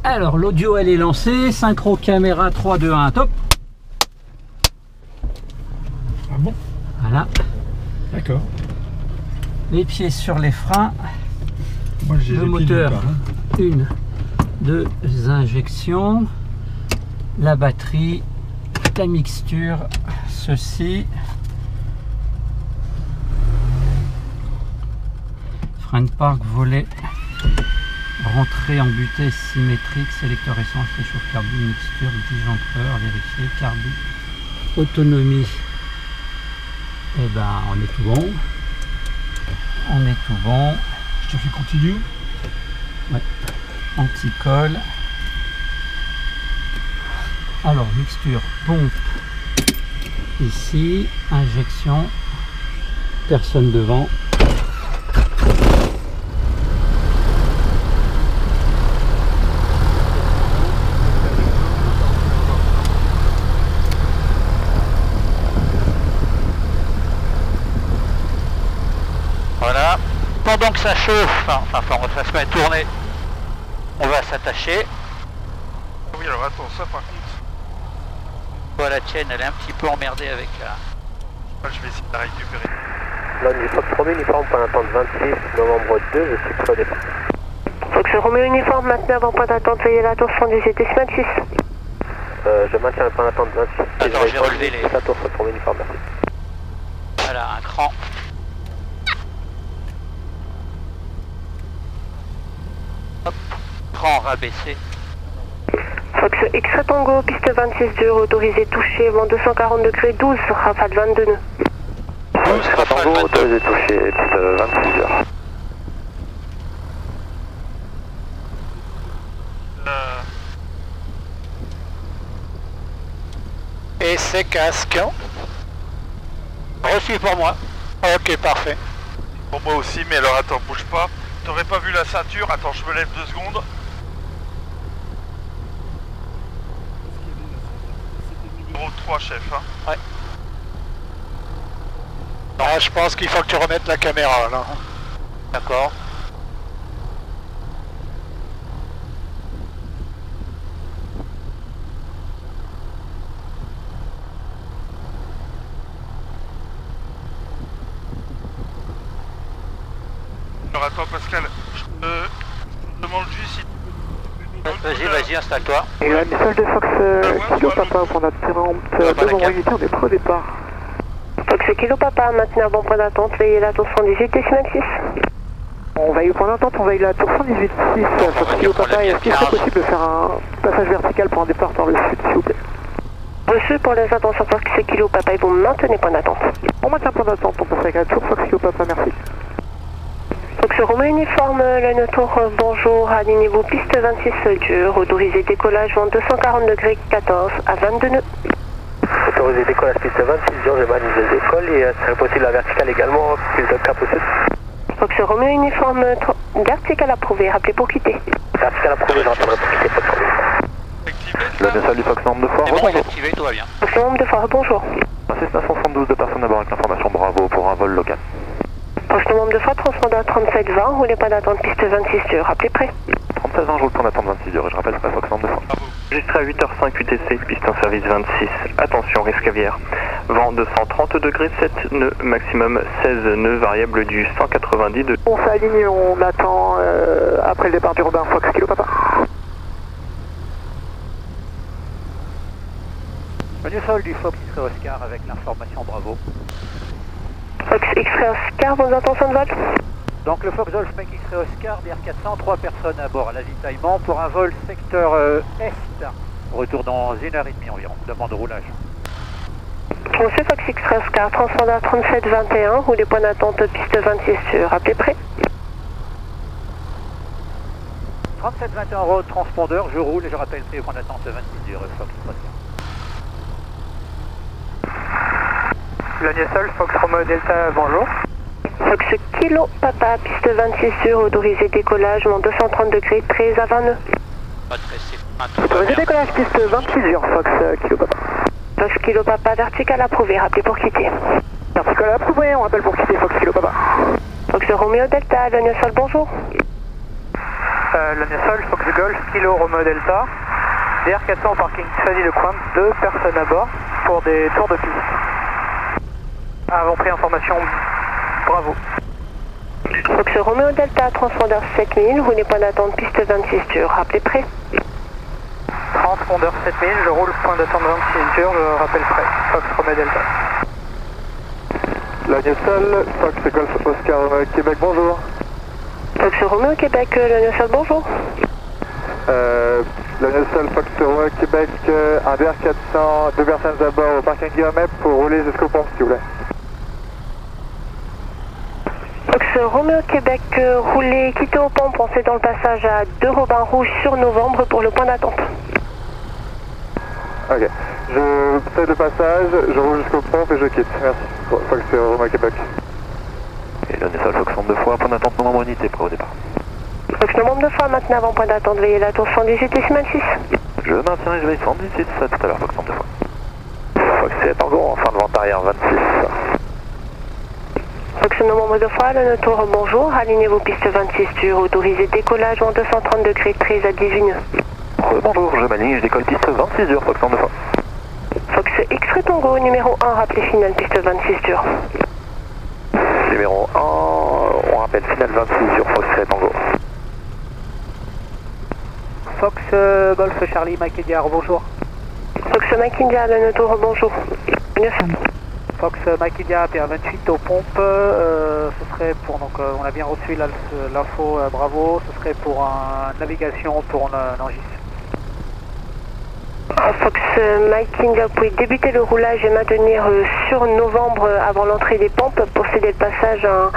Alors l'audio elle est lancée, synchro caméra 3, 2, 1, top. Ah bon? Voilà. D'accord. Les pieds sur les freins. Moi j'ai Le les pieds moteur, nulle part, hein. une, deux injections. La batterie, la mixture, ceci. Frein de parc, volet, rentrée en butée symétrique, sélecteur essence, réchauffe carbu, mixture, disjoncteur, vérifier, carbu, autonomie. Et ben on est tout bon. On est tout bon. Je te fais continue. Ouais. Anti-colle. Alors mixture, pompe. Ici, injection. Personne devant. Voilà, pendant que ça chauffe, enfin ça se met à tourner, on va s'attacher. Oui, alors attends, ça par contre, Voilà, la tienne elle est un petit peu emmerdée avec la... je vais essayer de la récupérer. Londres Fox Romeo uniforme point d'attente 26 novembre 2, je suis prêt au départ. Fox Romeo uniforme maintenant avant point d'attente, veuillez la tour 118 décimal 6. Je maintiens le point d'attente 26. Attends, j'ai relevé les... La tour Fox Romeo uniforme, merci. Voilà, un cran. Hop, cran rabaissé. Fox X-Ray Tango, piste 26 dur, autorisé touché, vent 240 degrés 12, rafale 22 nœuds. X-Ray Tango, autorisé touché, piste 26 dur. Et c'est casque. Reçu pour moi. Ok, parfait. Pour moi aussi, mais alors attends, bouge pas. T'aurais pas vu la ceinture? Attends, je me lève 2 secondes. Numéro 3, chef, hein. Ouais. Non, je pense qu'il faut que tu remettes la caméra là. D'accord. Alors attends, Pascal, je te demande juste si... Vas-y, installe-toi. Et la message de Fox Kilo Papa, point d'attente, devant unité, on est prêt au départ. Fox Kilo Papa, maintenant bon point d'attente, veillez la tour 118 décimal 6. On veille au point d'attente, on veille la tour 118 6. Fox Kilo Papa, est-ce qu'il serait possible de faire un passage vertical pour un départ par le sud, s'il vous plaît? Reçu pour les attentions Fox Kilo Papa, et vous maintenez point d'attente. On maintient point d'attente, on passe avec la tour Fox Kilo Papa, merci. Fox Romeo uniforme, le tour, bonjour, alignez-vous piste 26 dur, autorisé décollage, vent 240 degrés 14 à 22 nœuds. Autorisé décollage piste 26 dur, je m'aligne de décolle et serait possible la verticale également, piste de cap au sud. Fox Romeo uniforme, verticale approuvé, rappelez pour quitter. Verticale approuvé, je rappellerai pour quitter, Fox Romeo. Le message du Fox Nombre de Foire, C'est bon, il est activé, tout va bien. Fox Nombre de Foire, bonjour. 972 de personnes à bord avec l'information Bravo pour un vol local. Fox Nombre de Foire, transpondeur 3720, roulez pas d'attente piste 26 dur, rappelez prêt. 3720, je roule point d'attente 26 dur et je rappelle c'est pas Fox Nombre de Foire. Enregistré à 8h05 UTC, piste en service 26, attention risque aviaire. Vent 230 degrés 7 nœuds, maximum 16 nœuds, variable du 190 de... On s'aligne, on attend après le départ du Robin Fox Kilo Papa. Menu sol du Fox X-Ray Oscar avec l'information Bravo. Fox X-Ray Oscar, vos intentions de vol? Donc le Fox Golf Mike X-Ray Oscar, DR400, 3 personnes à bord à l'avitaillement pour un vol secteur Est. Retour dans 1h30 environ, demande de roulage. Monsieur Fox X-Ray Oscar, transpondeur 3721, roulez point d'attente piste 26 sur, rappelez prêt. 3721 road transpondeur, je roule et je rappelle prêt point d'attente 26 dur Fox X-Ray Oscar. Logné sol, Fox Romeo Delta, bonjour. Fox Kilo Papa, piste 26 sur, autorisé décollage, vent 230 degrés 13 à 20 nœuds. Pas de stressé. Autorisé décollage, piste 26 sur, Fox Kilo Papa. Fox Kilo Papa, vertical approuvé, rappelez pour quitter. Vertical approuvé, on rappelle pour quitter, Fox Kilo Papa. Fox Romeo Delta, Logné sol, bonjour. Sol, Fox Golf, Kilo Romeo Delta. DR400 au parking Fanny Le Coin, 2 personnes à bord pour des tours de piste. Avons pris information, bravo. Fox Romeo Delta, transpondeur 7000, roulez point d'attente piste 26 dur, rappelez prêt. Transpondeur 7000, je roule point d'attente 26 dur, je rappelle prêt. Fox Romeo Delta. Sol, Fox Golf Oscar Québec, bonjour. Fox Romeo Québec, Sol, bonjour. Sol, Fox Romeo Québec, un DR400, 2 personnes à bord au parking Guillemette pour rouler jusqu'au pont, s'il vous plaît. Fox Romeo Québec, roulez, quittez au pont, pensez dans le passage à 2 Robins Rouges sur Novembre pour le point d'attente. Ok, je fais le passage, je roule jusqu'au pont et je quitte. Merci. Fox Romeo Québec. Et Sol, Fox 32 fois, point d'attente Novembre unité, prêt au départ. Fox Novembre 2 fois, maintenant avant point d'attente, veillez la tour 118 décimal 6. Je maintiens et je veille 118, à tout à l'heure, Fox 32 fois. Fox Tango, en fin de vente arrière 26. Fox Novembre 2 fois, tour bonjour, alignez vos pistes 26 dur, autorisé décollage en 230 degrés 13 à 18 nœuds. Bonjour, je m'aligne, je décolle piste 26 dur, Fox 32 fois. Fox X-Ray Tango, numéro 1, rappelez final piste 26 dur. Numéro 1, on rappelle final 26 dur, Fox Tango. Fox Golf Charlie Mike India, bonjour. Fox Mike India, tour bonjour. Fox Mike India, PR28 aux pompes, ce serait pour, donc on a bien reçu l'info, bravo, ce serait pour une navigation pour Nangis. Fox Mike India, vous pouvez débuter le roulage et maintenir sur Novembre avant l'entrée des pompes pour céder le passage à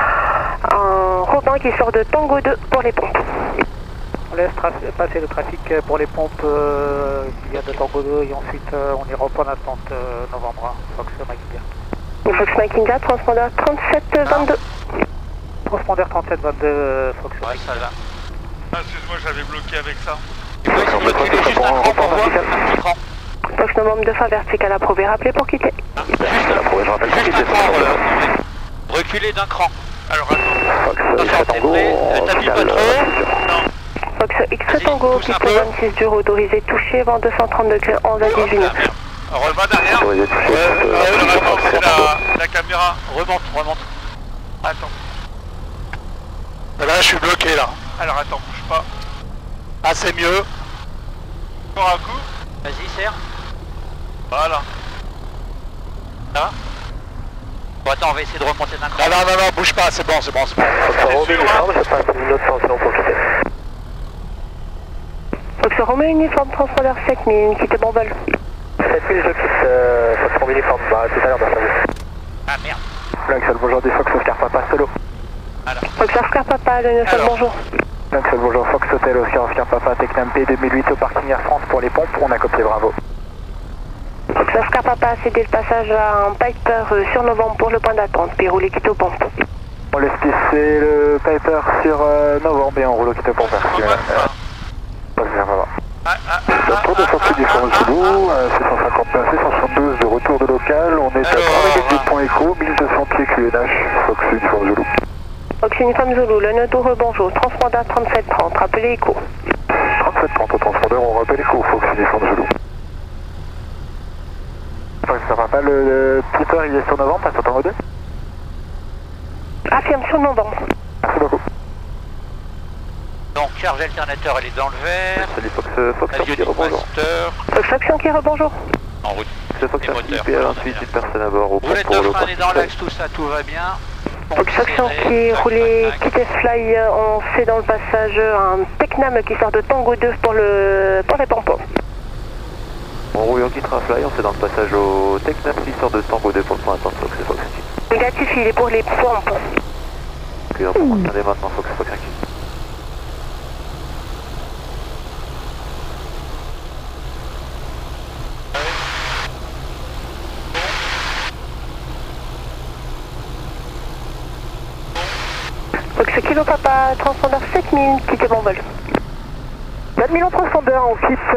un Robin qui sort de Tango 2 pour les pompes. On laisse passer le trafic pour les pompes qui vient de Tango 2 et ensuite on ira au point d'attente Novembre 1, Fox Mike India. Fox Mike India, transpondeur 3722. Transpondeur 3722, Fox Mike. Ça va. Ah, excuse-moi, j'avais bloqué avec ça. Fox Novembre 2 fois vertical approuvé, rappelez pour quitter. Juste à l'approuvé, je rappelle pour quitter. Reculez d'un cran. Alors attends. Fox Tango, T'appuies pas trop. Non. Fox X-Ray Tango, piste 26 dur, autorisé touché, vent 230 degrés 11 à 18 nœuds. Rebat derrière. C'est la caméra. Remonte. Attends. Là, je suis bloqué là. Alors attends, bouge pas. Ah, c'est mieux. Encore un coup. Vas-y, serre. Voilà. Là. Bon, attends, on va essayer de remonter d'un cran. Non, bouge pas, c'est bon. Je passe une autre tension pour quitter. Fox Romeo uniforme, transpondeur 7000, quittez bon vol. 7000, je quitte Fox Romeo uniforme, tout à l'heure dans service. Ah merde. Black bonjour, des Fox Oscar Papa solo. Alors. Fox Oscar Papa, Sol, bonjour. Black bonjour, Fox Hotel Oscar Papa, Tecnam P 2008 au parking Air France pour les pompes, on a copié bravo. Fox Oscar Papa a cédé le passage à un Piper sur Novembre pour le point d'attente, puis roulez quitte aux pompes. On laisse pisser le Piper sur Novembre et on roule au quitte aux pompes. Tour de sortie du Fort Zoulou, 659, 672 de retour de local, on est à 3 du point écho, 1200 pieds QNH, Fox Uniforme Zoulou. Fox Uniforme Zoulou, le tour bonjour, transpondeur 3730, rappelez écho. 3730 au transpondeur, on rappelle écho, Fox Uniforme Zoulou. Fox Papa, le Piper il est sur Novembre, passe au Tango 2. Affirme sur Novembre. Merci beaucoup. Donc, charge alternateur, elle est dans le vert. Salut Fox Yankee, rebonjour. Fox Yankee, rebonjour. En route. C'est Fox Yankee, PR28, une personne à bord au pont Roulette pour de le frein, elle est dans parking. l'axe, tout ça, tout va bien. Fox Yankee, roulez quittez Fly, on fait dans le passage un Tecnam qui sort de Tango 2 pour les pompes. On roule Yankee Trafly, on fait dans le passage au Tecnam qui sort de Tango 2 pour le point d'attente, Fox et Fox Yankee. Négatif, il est pour les pompes. Ok, on peut regarder maintenant Fox Yankee. Fox Kilo Papa, transpondeur 7000, quittez bon vol. 4000 en transpondeur, on quitte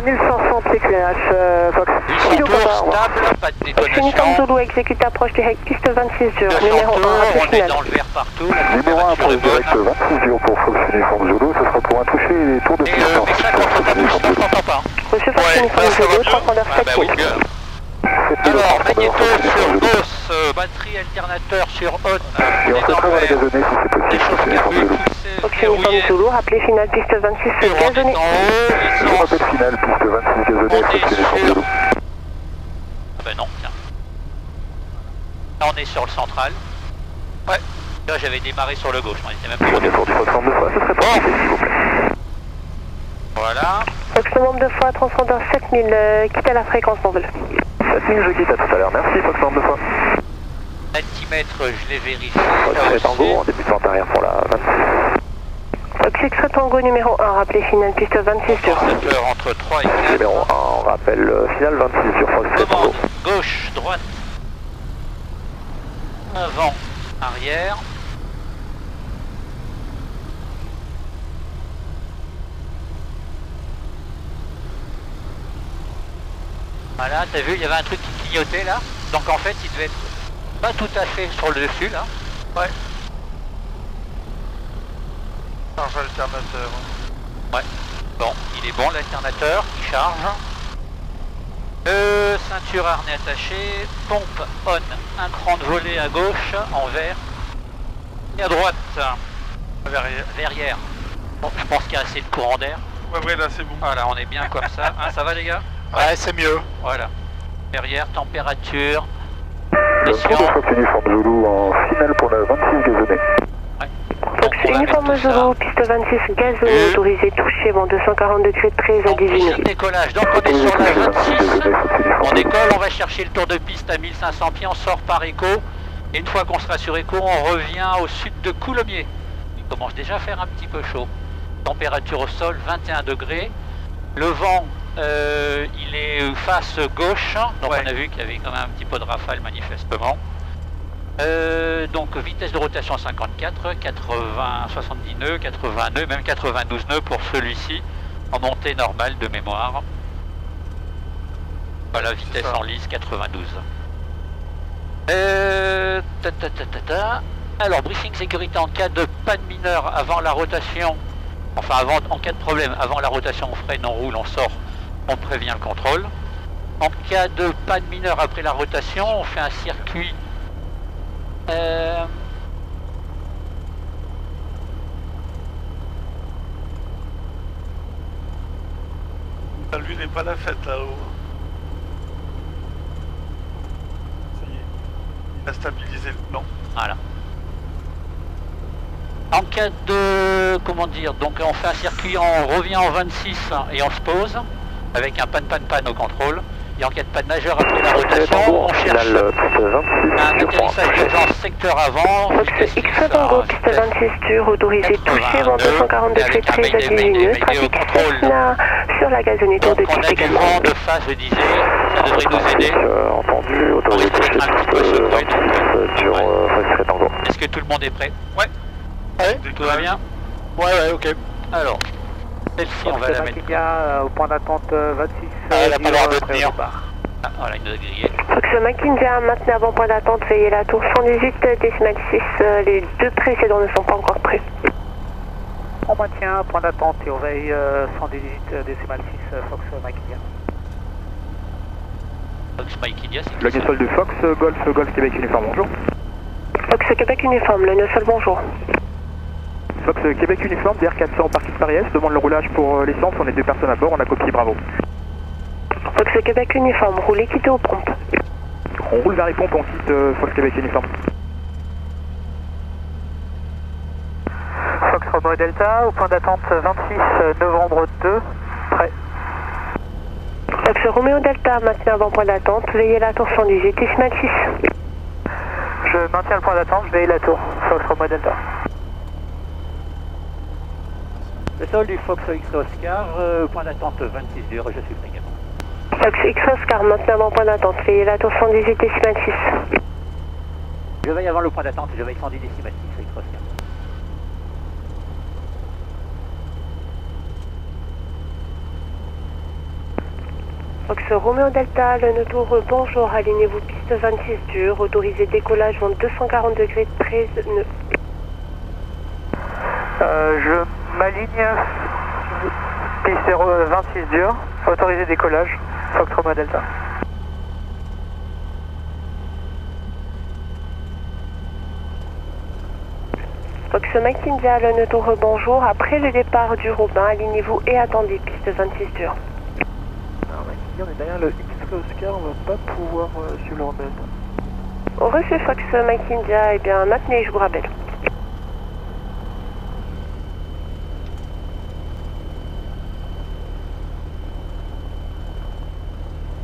1500 pieds QNH, Fox. Kilo retour Papa, stable, pas de Fox Uniform détonation. Zulu exécute approche direct piste 26 dur, 200 numéro 1, tours, rappel on est final. dans le vert partout, la Numéro 1 température est approche direct bonne. 26 dur pour Fox Uniform Zulu, ce sera pour un toucher et les tours de Et piste. mais ça, quand on t'abouche, on t'entend pas. Reçu Fox Uniform Zulu, transpondeur Ah bah oui, 7000. bien. Alors, magnéto sur gauche, batterie alternateur sur on, Et on se prépare à vert. gazonner si c'est possible, Fox Uniform Zulu. Fox Uniform Zulu, rappelé final piste 26 gazonné. Je rappelle final, piste 26 gazonné, Fox Uniform Zulu. Ah bah non, tiens. Là on est sur le central. Ouais. Là j'avais démarré sur le gauche, on était même pas. On est pour du Fox Norme de fois, ce serait pas possible, s'il vous plaît. Voilà. Fox Norme de fois, transpondeur 7000, quittez la fréquence mobile. 7000, je quitte, à tout à l'heure. Merci, Fox Norme de fois. Centimètres, je l'ai vérifié. Fox Tango, en début de vente arrière pour la 26. Fox X-Ray Tango numéro 1, rappelé final piste 26 dur. Compensateur entre 3 et 4. Numéro 1, on rappelle final 26 sur Fox Tango. Commande, gauche, droite. Avant, arrière. Voilà, t'as vu, il y avait un truc qui clignotait là. Donc en fait, il devait être pas tout à fait sur le dessus là. Ouais. Charge alternateur. Ouais. Bon, il est bon l'alternateur, il charge. Ceinture harnais attaché, pompe on, un cran de volet à gauche, en vert. Et à droite, verrière. Bon, je pense qu'il y a assez de courant d'air. Ouais, là c'est bon. Voilà, on est bien comme ça. Hein, ça va les gars? Ouais, c'est mieux. Voilà. Derrière, température. Le tour de Fox Uniform Zulu en finale pour la 26 gazonnée. Ouais. Fox Uniform Zulu, piste 26 gazonnée, autorisé toucher, vent 240 degrés 13 à 18 nœuds. Décollage, donc on est sur la 26. On décolle, on va chercher le tour de piste à 1500 pieds, on sort par écho. Et une fois qu'on sera sur écho, on revient au sud de Coulommiers. Il commence déjà à faire un petit peu chaud. Température au sol, 21 degrés. Le vent, il est face gauche, donc on a vu qu'il y avait quand même un petit peu de rafale manifestement. Donc vitesse de rotation 54, 80, 70 nœuds, 80 nœuds, même 92 nœuds pour celui-ci, en montée normale de mémoire. Voilà, vitesse en lice 92. Alors, briefing sécurité en cas de panne mineure avant la rotation. Enfin, en cas de problème, avant la rotation, on freine, on roule, on sort, on prévient le contrôle. En cas de panne mineure après la rotation, on fait un circuit. Lui n'est pas la fête là-haut. Ça y est. Il a stabilisé le plan. Voilà. En cas de, comment dire, donc on fait un circuit, on revient en 26 et on se pose avec un panne au contrôle. Et en cas de panne majeure après la rotation, on cherche un atterrissage d'urgence secteur avant. Fox X-Ray Tango, piste 26 dur, autorisé toucher, vent 240 degrés 13 à 18 nœuds, trafic Cessna sur la gazonnée tour de Donc on piste a du également. vent de face, je disais, ça devrait nous aider. Entendu, autorisé On risque d'être un petit peu secoué, donc, sur Fox X-Ray Tango. Est-ce que tout le monde est prêt? Ouais. Tout va bien? Ouais, ok. Alors, celle-ci on va la mettre. Au point d'attente 26. Elle a pas le droit de tenir. Ah, voilà, il nous a grillé. Fox Mackinja, maintenez avant point d'attente, veillez la tour 118 décimal 6, les deux précédents ne sont pas encore prêts. On maintient point d'attente et on veille 118 décimal 6 Fox Mackinja. Fox Mike India, c'est Le sol du Fox, Golf Québec Uniforme, bonjour. Fox Québec Uniforme, le seul bonjour. Fox Québec Uniforme, DR400 parking Paris-Est, demande le roulage pour l'essence, on est deux personnes à bord, on a copié, bravo. Fox Québec Uniforme, roulez, quittez aux pompes. On roule vers les pompes, on quitte Fox Québec Uniforme. Fox Romeo Delta, au point d'attente 26 novembre 2, prêt. Fox Romeo Delta, maintenez avant point d'attente, veillez la tour 118 décimal 6. Je maintiens le point d'attente, je veille la tour. Fox Romeo Delta. le sol du Fox X Oscar, point d'attente 26 dur, je suis prêt également. Fox X Oscar, maintenant avant point d'attente, veillez la tour 118 décimal 6. Je veille avant le point d'attente, je veille 110 décimal 6 X Oscar. Fox Romeo Delta, le Notour, bonjour, alignez-vous piste 26 dur, autorisé décollage, vent 240 degrés, 13 nœuds. Je m'aligne, piste 26 dur, autorisé décollage, Fox Romeo Delta. Fox Mike India, le Notour, bonjour, après le départ du Robin, alignez-vous et attendez piste 26 dur. Alors Mike India, on est derrière le X Oscar, on va pas pouvoir suivre le rebelle. Au reçu Fox Mike India, eh bien maintenez, je vous rappelle.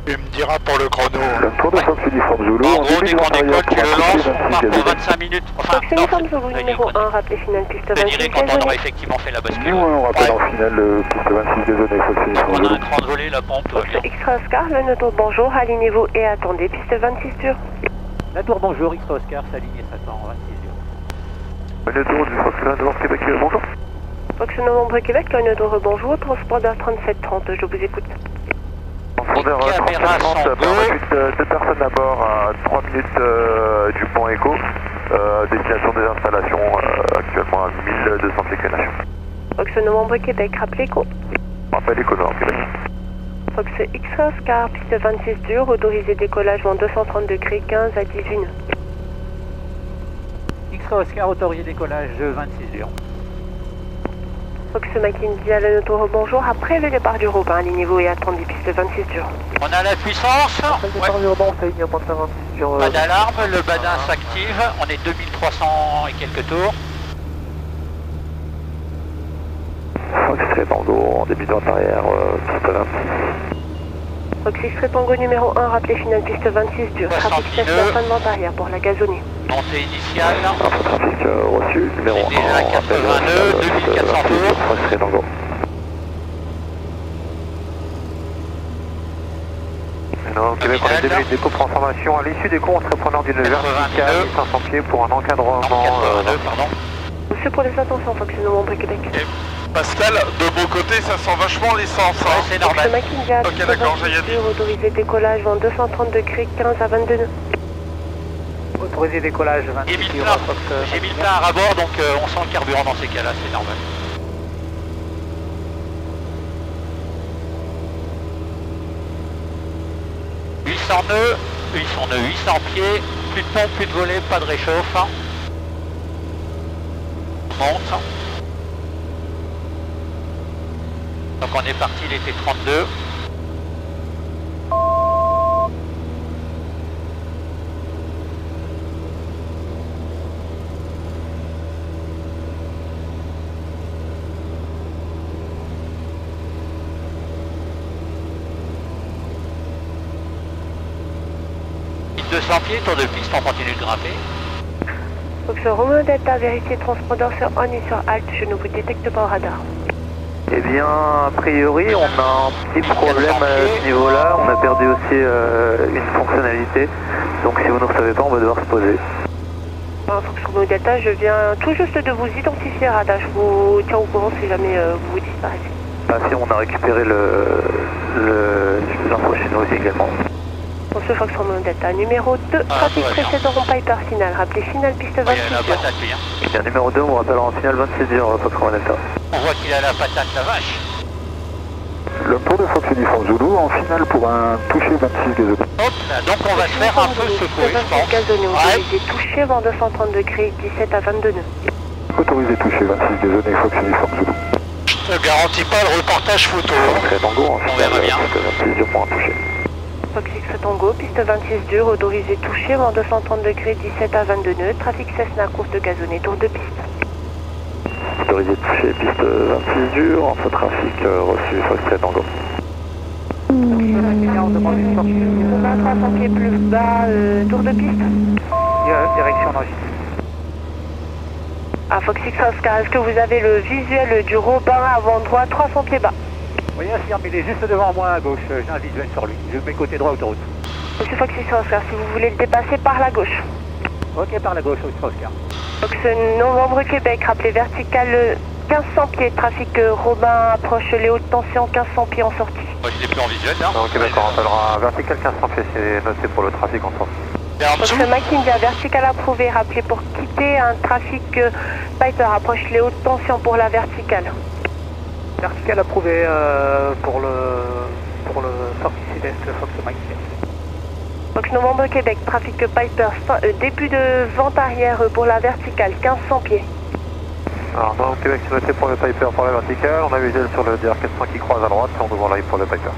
Tu me diras pour le chrono. Le tour de Fox Uniforme Zulu, En en gros, début dès de qu'on vent arrière décolle, tu pour le un lances, toucher on part 26 pour gazonnés. 25 minutes. Enfin, Fox Uniforme non, Zulu numéro 1, rappelez finale piste je te 26 dirai quand on aura gazonnée. effectivement fait la bascule. Nous, on rappelle Ouais. en finale piste 26 gazonnés, Fox Uniforme On a Zulu. un cran de volée, la pompe, tout va Fox bien. Extra Oscar, le Notour, bonjour, alignez-vous et attendez piste 26 dur. La tour, bonjour, X Oscar, s'aligne et s'attend, 26 dur. Le tour du Fox Novembre Québec, bonjour. Fox Novembre Québec, le Notour, bonjour, transpondeur 3730, je vous écoute. Transpondeur Les caméras 3730, sont par la suite, 2 personnes à bord à 3 minutes du pont Echo. Destination des installations actuellement à 1200 pieds que nage. Fox Novembre Québec, rappelez quoi. Rappel Echo Nord Québec. Fox Extra Oscar, piste 26 dur, autorisé décollage, vent 230 degrés, 15 à 18 nœuds. X Oscar, autorisé décollage, 26 dur. Fox Mike India, le Notour, bonjour, après le départ du Robin, alignez-vous et attendez piste 26 dur. On a la puissance, Après le départ du Robin, on s'aligne à partir de 26 dur. pas d'alarme, le badin s'active, on est 2300 et quelques tours. Fox Très Tango en début de vent arrière, piste 26. Fox Extra Tango numéro 1, rappelez finale piste 26 dur. 60 Trafic 7 nœuds. fin de vente arrière pour la gazonnée. Montée initiale, Trafic reçu, numéro 1. C'est déjà 80 nœuds, 2400 tours. Fox Très Tango. Non, Québec, on est 2 minutes d'écho pour information. À l'issue des cours, on serait preneur d'une verticale 1500 pieds pour un encadrement. 82, pardon. Monsieur pour les attentions, Fox Novembre Québec. Pascal, de mon côté, ça sent vachement l'essence. Ouais, Hein. c'est Fox normal. Mike India, Ok, piste d'accord, 26 j'ai dit. dur, autorisé décollage, vent 230 degrés, 15 à 22 nœuds. Autorisé décollage, J'ai 26 mis le dur, plein, Fox. j'ai mis le plein à rabord, donc on sent le carburant dans ces cas-là, c'est normal. « 800 nœuds, 800 pieds, plus de pompe, plus de volet, pas de réchauffe. On monte. Donc on est parti, il était 32. « 200 pieds, tour de piste, on continue de grimper. Fox Romeo Delta, vérifiez transpondeur sur on et sur alt, je ne vous détecte pas au radar. Eh bien, a priori, on a un petit problème à ce niveau-là. On a perdu aussi une fonctionnalité. Donc, si vous ne le savez pas, on va devoir se poser. Fox Romeo Delta, je viens tout juste de vous identifier radar, je vous tiens au courant si jamais vous disparaissez. Ah si, on a récupéré l'info chez nous aussi également. Monsieur Fox Romeo Delta, numéro 2, trafic ouais, précédent Piper final, rappelez finale piste Il y 26 a la dur. patate, lui. Hein. Bien, numéro 2, on rappelle en finale 26 dur, Fox Romeo Delta. On voit qu'il a la patate, la vache. Le tour de Fox Uniforme Zulu en finale pour un toucher 26 gazonnés. Hop là, donc on va se faire un peu secouer, je pense. Gazonné, Ouais. autorisé touché, vent 230 degrés, 17 à 22 nœuds. Autorisé toucher 26 gazonnés, Fox Uniforme Zulu. Je te garantis pas le reportage photo. Hein. Très Tango en On finale, verra bien. piste 26 dur pour un toucher. Fox X Tango, piste 26 dur, autorisé touché, vent 230 degrés, 17 à 22 nœuds, trafic Cessna courte gazonnée, tour de piste. Autorisé toucher piste 26 dur, entre trafic reçu Fox Très Tango. On demande une sortie. On a 300 pieds plus bas, tour de piste. Direction Nogis. À Fox X Oscar, est-ce que vous avez le visuel du Robin avant droit, 300 pieds bas? Oui, affirme, il est juste devant moi à gauche, j'ai un visuel sur lui. Je mets côté droit autoroute. Monsieur Fox X Oscar, si vous voulez le dépasser par la gauche. Ok, par la gauche, X Oscar. Fox Novembre Québec, rappelez vertical 1500 pieds, trafic Robin approche les hautes tensions, 1500 pieds en sortie. Moi je l'ai plus en visuel là. Ok, d'accord, on rappellera vertical 1500 pieds, c'est noté pour le trafic en sortie. Et en dessous. Fox Mike India, vertical approuvé, rappelez pour quitter un trafic Piper approche les hautes tensions pour la verticale. Vertical approuvé pour le sortie sud-est, Fox Mike. Fox Novembre Québec, trafic Piper, début de vente arrière pour la verticale, 1500 pieds. Alors, dans le Québec, c'est noté pour le Piper pour la verticale. On a visuel sur le DR400 qui croise à droite. On devant live pour le Piper.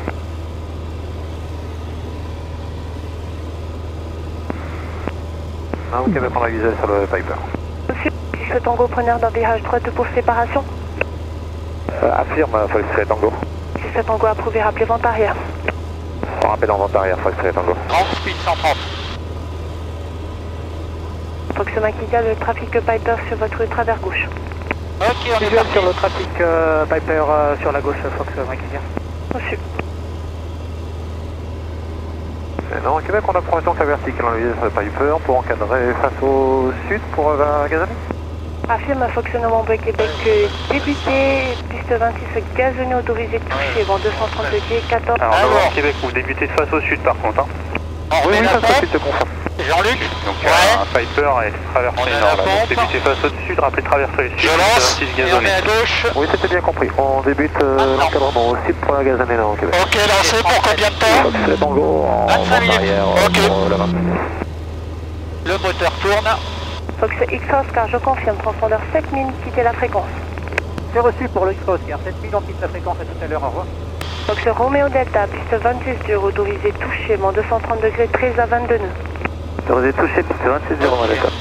Au Québec, on a visuel sur le Piper. Monsieur, si ce tango preneur d'un virage droite pour séparation. Affirme, Fox Tango. Si ce tango approuvé, rappelez vente arrière. On rappelle en vente arrière, Fox Tango. 30 speed 130. Fox Mike India, le trafic Piper sur votre travers gauche. Ok, on est Visuel parti. sur le trafic Piper sur la gauche, Fox Mike India. Reçu. Non, au Québec, on approche donc la verticale. On a visuel sur le Piper pour encadrer face au sud pour la gazonnée. Affirme Fox Novembre Québec, débuté, piste 26, gazonné autorisé, touché, vent 232 pieds, 14. Alors, Alors. au Québec, vous débutez de face au sud par contre. Hein. On remet la pompe. te confirme. Jean-Luc. Donc, Ouais. un Piper est traversé On a nord. la Là. Donc, pompe. débutez face au sud, rappelez traverser le sud. Je lance. 26 Et on met à gauche. Oui, c'était bien compris. On débute l'encadrement au sud pour la gazonnée nord au Québec. Ok, lancé pour combien de temps? Fox Tango en 25 vente minutes. arrière Ok. pour la 20. Le moteur tourne. Fox X-Oscar, je confirme, transpondeur 7000, quittez la fréquence. C'est reçu pour le X-Oscar, 7000 on quitte la fréquence à tout à l'heure, au revoir. Fox Romeo Delta, piste 26 dur, autorisé, touché, vent 230 degrés, 13 à 22 nœuds. Autorisé touché, piste 26 0 d'accord.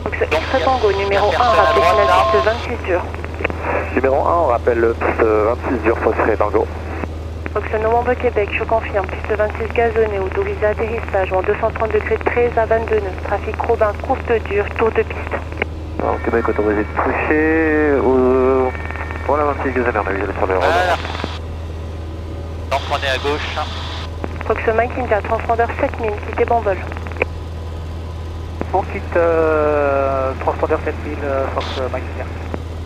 Fox X Tango, numéro 1, rappelez final piste 26 dur. Numéro 1, on rappelle le piste 26 dur, Fox Tango. Fox Novembre Québec, je confirme, piste 26 gazonné, autorisé atterrissage, vent 230 degrés, 13 à 22 nœuds. Trafic Robin, courte dure, tour de piste. Alors, Québec autorisé de toucher pour la 26 gazonnée, on a visuel sur le Voilà. rodeur. Donc on est à gauche. Fox Mike India, transpondeur 7000, quittez Bambol. On quitte transpondeur 7000, Fox Mike India.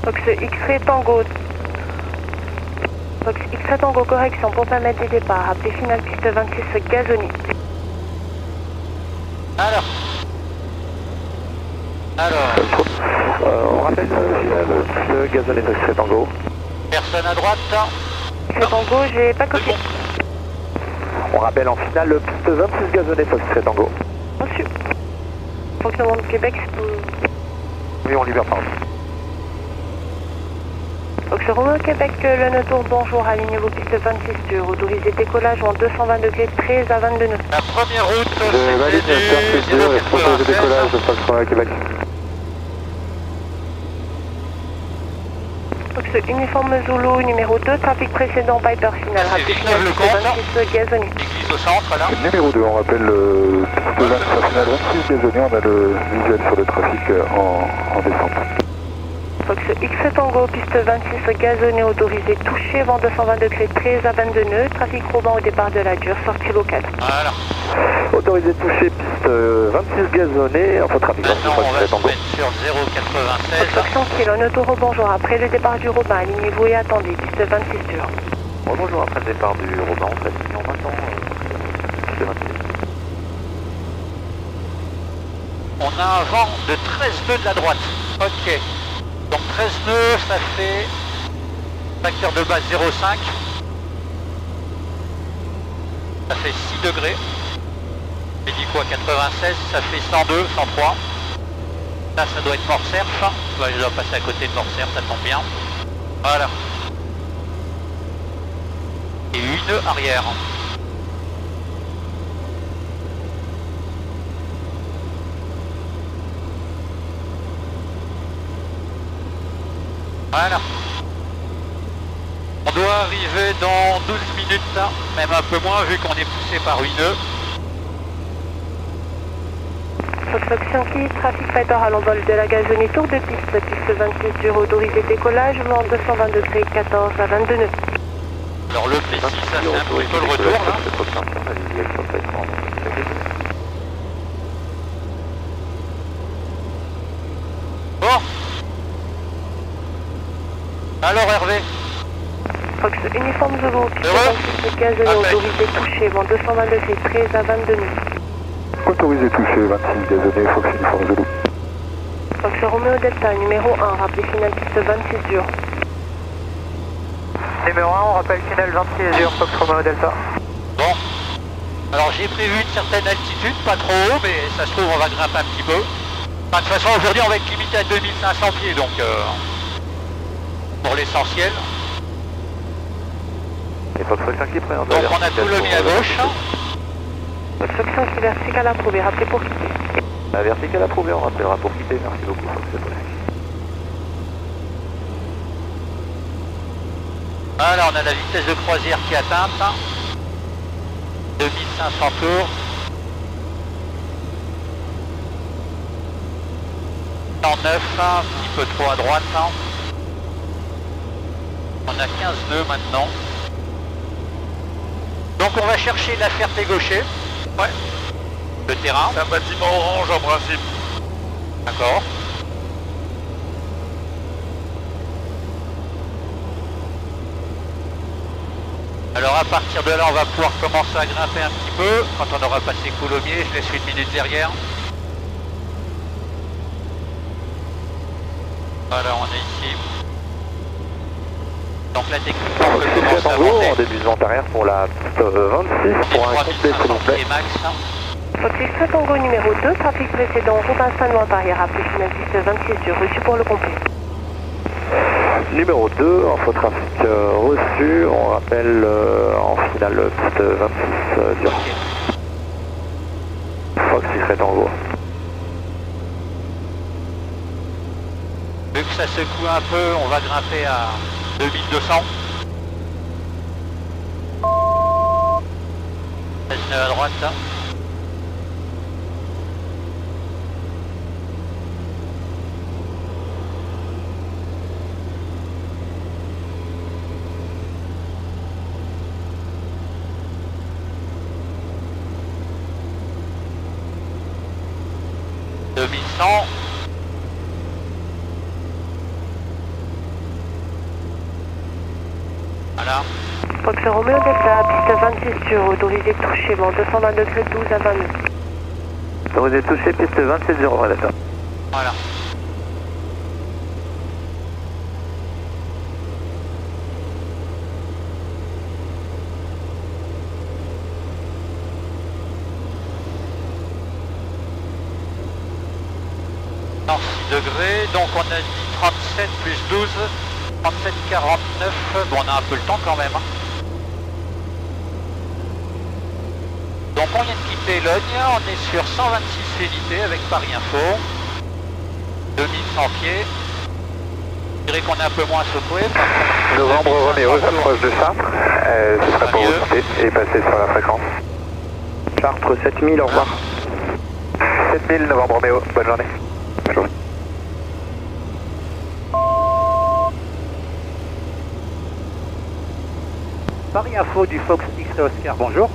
Fox X-Ray Tango. Fox X-Ray Tango, correction, pour permettre des départs. Rappelez final piste 26 gazonné. Alors. On rappelle le gazonné Fox Tango. Personne à droite. X-Ray Tango, j'ai pas copié. On rappelle en finale le piste 26 gazonné Fox Tango. Reçu. Fox Novembre Québec, Oui, on libère pardon. Fox Romeo Québec, le nœud tour, bonjour, alignez-vous piste 26 dur, autorisé décollage en 220 degrés, 13 à 22 nœuds. La première route, Je valide le c'était dur, du responsable de décollage de Fox Romeo Québec. Fox Uniforme Zulu, numéro 2, trafic précédent, Piper final, C'est rappelez Villeneuve final le piste 26 gazonné. Église au centre là. Numéro 2, on rappelle le piste 25 finale 26 gazonné, on a le visuel sur le trafic en descente. Fox X Tango, piste 26 gazonné, autorisé, touché, vent 220 degrés, 13 à 22 nœuds, trafic Robin au départ de la dure, sortie locale. Voilà. Autorisé toucher piste 26 gazonné, enfin trafic Maintenant on va Fox se Tango. mettre sur 0,96. Fox 100 kg, en autour, bonjour, après le départ du Robin, alignez-vous et attendez, piste 26 dur. Bonjour, après le départ du Robin, on fait en 20 ans. Piste 26. On a un vent de 13 nœuds de la droite. Ok. Donc 13 nœuds, ça fait facteur de base 0,5. Ça fait 6 degrés. J'ai dit quoi, 96, ça fait 102, 103. Là, ça doit être Morcerf. Ouais, je dois passer à côté de Morcerf, ça tombe bien. Voilà. Et 8 nœuds arrière. Voilà. On doit arriver dans 12 minutes, même un peu moins vu qu'on est poussé par 8 nœuds. Fox Yankee, trafic Piper à l'envol de la gazonnée, tour de piste, piste 26 dur, autorisé décollage, vent 220 degrés, 14 à 22 nœuds. Alors le P6, ça c'est un petit peu le retour là. Bon. Alors Hervé. Fox uniforme Zulu, piste 15 autorisé touché, vent 220 degrés, 13 à 22 000. Autorisé touché, 26 gazonné, Fox uniforme Zulu. Fox Romeo Delta, numéro 1, rappel final piste 26 dur. Numéro 1, on rappelle final 26 dur, Fox Romeo Delta. Bon. Alors j'ai prévu une certaine altitude, pas trop haut, mais ça se trouve on va grimper un petit peu. Enfin, de toute façon aujourd'hui on va être limité à 2500 pieds, donc pour l'essentiel. Et Fox 5 qui présente. Donc on a Coulommiers à gauche. Fox 5 vertical approuvé, rappelez pour quitter. La verticale approuvée, on rappellera pour quitter. Merci beaucoup, Fox 5. Voilà, on a la vitesse de croisière qui est atteinte. 2500 tours. 109, un petit peu trop à droite. On a 15 nœuds maintenant. Donc on va chercher la Ferté-Gaucher. Ouais. Le terrain. C'est un bâtiment orange en principe. D'accord. Alors à partir de là, on va pouvoir commencer à grimper un petit peu. Quand on aura passé Coulommiers, je laisse une minute derrière. Voilà, on est ici. Donc la technique, on peut commencer à monter. En début de vente arrière pour la piste 26 pour un complet s'il vous plaît. Max. Fox X Tango numéro 2, trafic précédent, route installation arrière, rappel final piste 26 dur, reçu pour le complet. Numéro 2, infotrafic reçu, on rappelle en finale piste 26 dur. Fox X Tango. Vu que ça secoue un peu, on va grimper à 2200. 16 nœuds à droite. Voilà. Fox Romeo Delta, piste 26 dur, autorisé touché, vent 220 degrés, 12 à 20 000. Autorisé touché, piste 27 0, d'accord. Voilà. Non, 6 degrés, donc on a dit 37 plus 12, 37, 49, bon on a un peu le temps quand même. Hein. Donc on vient de quitter Logne, on est sur 126 unités avec Paris Info, 2100 pieds. Je dirais qu'on est un peu moins secoué. Novembre Roméo, approche de Chartres, ce sera pour vous quitter et passer sur la fréquence. Chartres 7000, au revoir. 7000, Novembre Roméo, bonne journée. Bonne journée. Paris Info du Fox X-Ray Oscar, bonjour.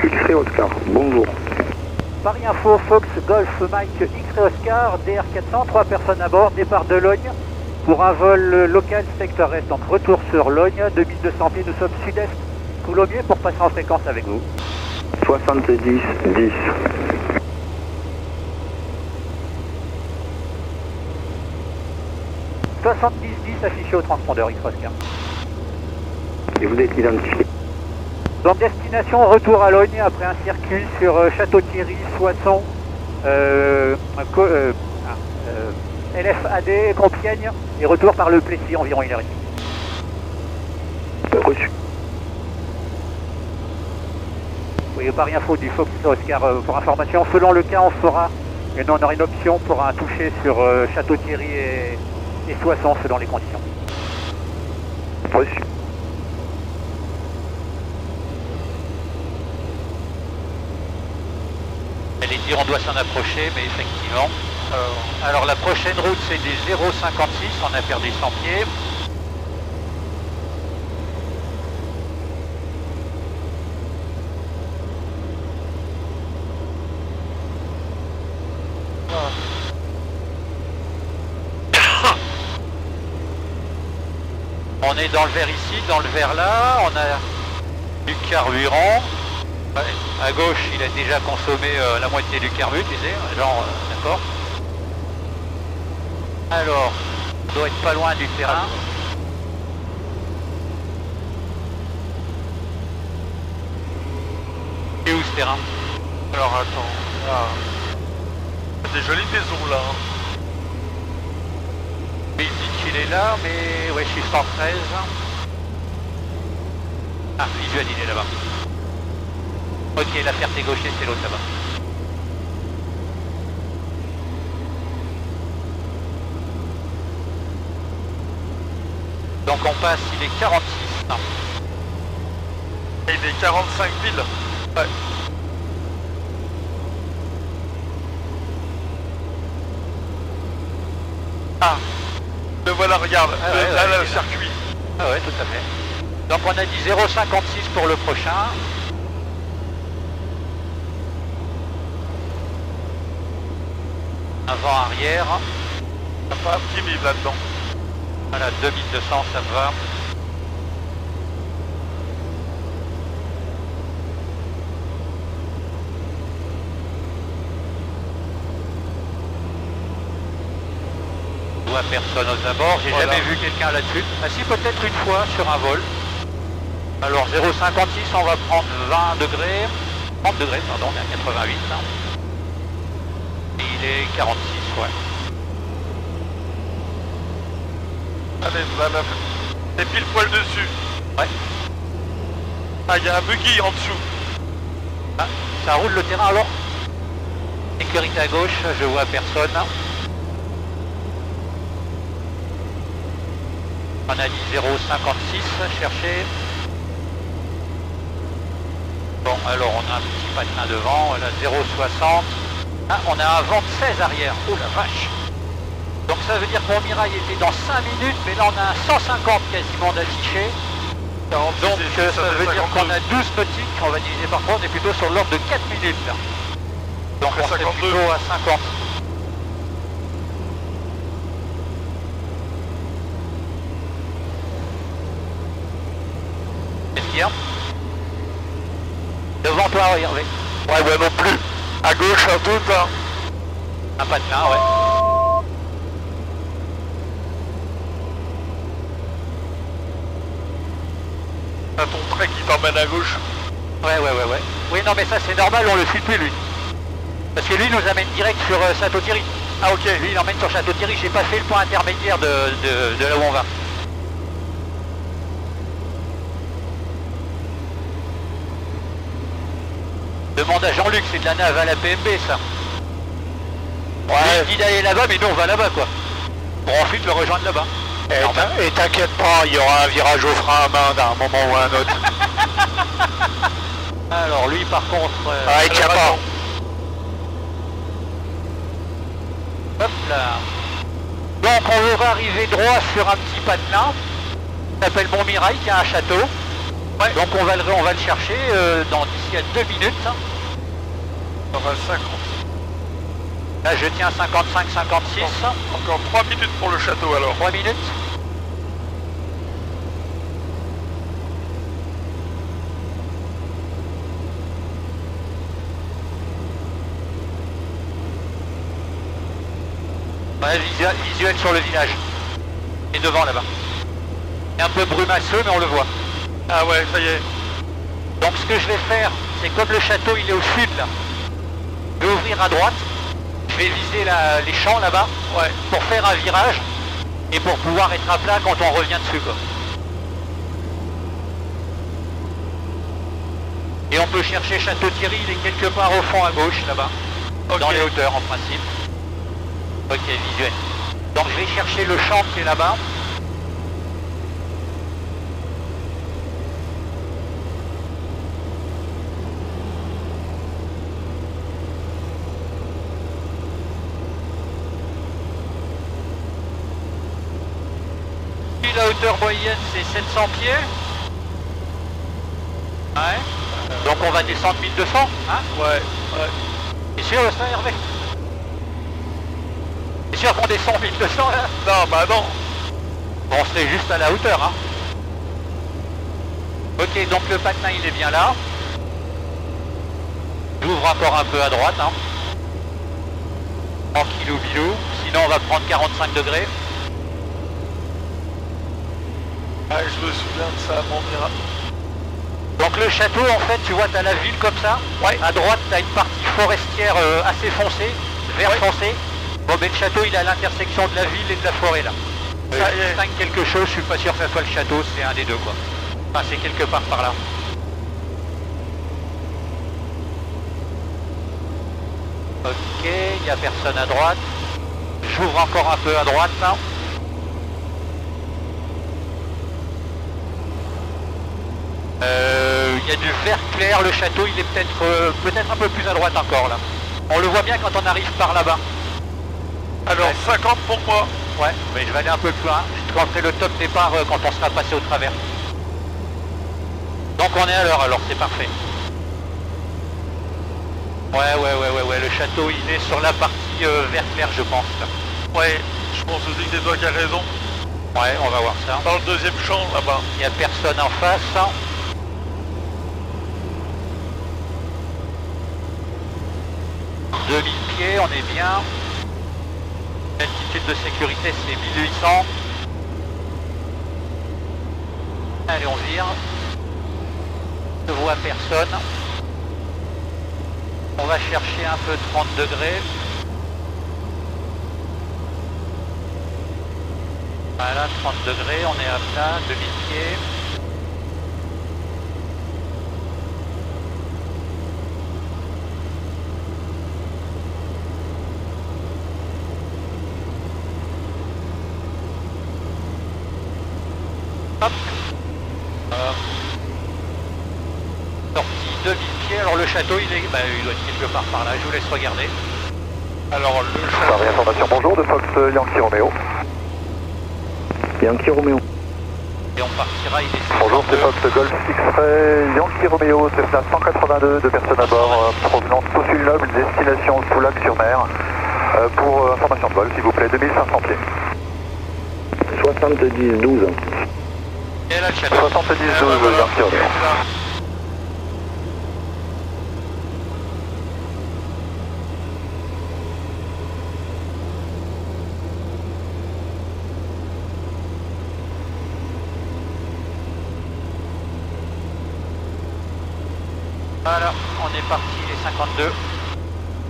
X-Ray Oscar, bonjour. Paris Info, Fox Golf Mike X-Ray Oscar, DR400, 3 personnes à bord, départ de Logne pour un vol local secteur est. Donc retour sur Logne, 2200 pieds, nous sommes sud-est Coulommiers pour passer en fréquence avec vous. 70, 10. « 70-10 affiché au transpondeur X-Ray Oscar. Et vous êtes identifié. Donc destination, retour à Logne après un circuit sur Château-Thierry, Soissons, LFAD, Compiègne et retour par le Plessis, environ 1h30. Reçu. Oui, Paris Info du Fox Oscar pour information. Selon le cas, on fera, et nous on aura une option pour un toucher sur Château-Thierry et Soissons selon les conditions. Reçu. J'allais dire on doit s'en approcher, mais effectivement. Alors la prochaine route c'est du 0,56, on a perdu 100 pieds. On est dans le vert ici, dans le vert là, on a du carburant. Ouais, à gauche, il a déjà consommé la moitié du carburant, tu sais, genre, d'accord. Alors, on doit être pas loin du terrain. Et où ce terrain? Alors attends, là... Il y a des jolies maisons là. Il dit qu'il est là, mais ouais, je suis 113. Ah, visuel, il est là-bas. Ok, la Ferté gaucher, c'est l'autre là-bas. Donc on passe, il est 46. Non. Et il est 45 piles. Ouais. Ah, le voilà, regarde, Ah ouais, là, ouais, le circuit. Ah ouais, tout à fait. Donc on a dit 0,56 pour le prochain. Avant, arrière. Il n'y a pas un petit mille là-dedans. Voilà, 2200, ça me va. Je vois personne aux abords, j'ai Voilà. jamais vu quelqu'un là-dessus. Ah si, peut-être une fois sur un vol. Alors 0,56, on va prendre 20 degrés. 30 degrés, pardon, on est à 88 là. Et il est 46, ouais. Allez, là, t'es pile poil dessus. Ouais. Ah, il y a un buggy en dessous. Ah, ça roule le terrain alors? Sécurité à gauche, je vois personne. On a dit 0,56, chercher. Bon, alors on a un petit patin devant, voilà 0,60. Ah, on a un vent de 16 arrière, oh la vache. Donc ça veut dire que mon Mirail était dans 5 minutes, mais là on a un 150 quasiment d'affiché. Donc ça veut dire qu'on a 12 nautiques, on va diviser par 3, on est plutôt sur l'ordre de 4 minutes là. Donc on serait 52. plutôt à 50. Qu'est-ce qu'il y a? Devant toi, oui, Hervé. Ouais, ouais, non plus. À gauche, un peu, là. Un patelin, ouais. T'as ton trait qui t'emmène à gauche. Ouais. Oui, non, mais ça c'est normal, on le suit plus lui. Parce que lui il nous amène direct sur Château-Thierry. Ah ok, lui il emmène sur Château-Thierry, j'ai pas fait le point intermédiaire de là où on va. Demande à Jean-Luc, c'est de la nave à la PMB ça. Ouais. Il dit d'aller là-bas, mais nous on va là-bas quoi. Pour ensuite le rejoindre là-bas. Et t'inquiète pas, il y aura un virage au frein à main d'un moment ou à un autre. Alors lui par contre... Ah, il tient pas. Hop là. Donc on va arriver droit sur un petit patelin. Il s'appelle Montmirail, qui a un château. Ouais. Donc on va le chercher d'ici à 2 minutes. On va 50. Là je tiens 55-56. Encore 3 minutes pour le château alors. 3 minutes. Ouais, visuel sur le village. Et devant là-bas. C'est un peu brumasseux mais on le voit. Ah ouais, ça y est. Donc ce que je vais faire, c'est comme le château il est au sud là. Je vais ouvrir à droite. Je vais viser les champs là-bas. Ouais. Pour faire un virage. Et pour pouvoir être à plat quand on revient dessus quoi. Et on peut chercher Château-Thierry, il est quelque part au fond à gauche là-bas. Okay. Dans les hauteurs en principe. Ok, visuel. Donc je vais chercher le champ qui est là-bas. La hauteur moyenne c'est 700 pieds. Ouais. Donc on va descendre 1200, hein? Ouais. T'es sûr de ça Hervé? T'es sûr qu'on descend 1200 là? Non, bah non. Bon, c'est juste à la hauteur, hein. Ok, donc le patin il est bien là. J'ouvre encore un peu à droite. Hein. Tranquillou bilou, sinon on va prendre 45 degrés. Ah, je me souviens de ça, mon mira. Donc le château, en fait, tu vois, t'as la ville comme ça. Ouais. À droite, t'as une partie forestière assez foncée, vert foncé. Bon, ben le château, il est à l'intersection de la ville et de la forêt, là. Ça distingue quelque chose, je suis pas sûr que ça soit le château, c'est un des deux, quoi. Enfin, c'est quelque part par là. Ok, il n'y a personne à droite. J'ouvre encore un peu à droite, là. Il y a du vert clair, le château il est peut-être un peu plus à droite encore là. On le voit bien quand on arrive par là-bas. Alors ouais. 50 pour moi. Ouais, mais je vais aller un peu plus loin. Je tenterai le top départ quand on sera passé au travers. Donc on est à l'heure alors, c'est parfait. Ouais, le château il est sur la partie vert clair je pense. Ouais, je pense aussi que c'est toi qui as raison. Ouais, on va voir ça. Dans le deuxième champ là-bas. Il n'y a personne en face. 2000 pieds, on est bien. L'altitude de sécurité c'est 1800. Allez, on vire. Je ne vois personne. On va chercher un peu 30 degrés. Voilà, 30 degrés, on est à plat, 2000 pieds. Hop. Sortie 2000 pieds, alors le château il est, il doit être quelque part par là, je vous laisse regarder. Alors le château... Information, bonjour, de Fox Yankee Romeo. Yankee Romeo. Et on partira, il est... Bonjour, c'est Fox Golf X-Ray Yankee Romeo, Cessna 182, deux personnes à bord, provenance Saut-sur-Noble, destination Soulac-sur-Mer. Pour information de vol, s'il vous plaît, 2500 pieds. 70-12. Et là, le château. 70-12, Yankee Romeo. Voilà, on est parti les 52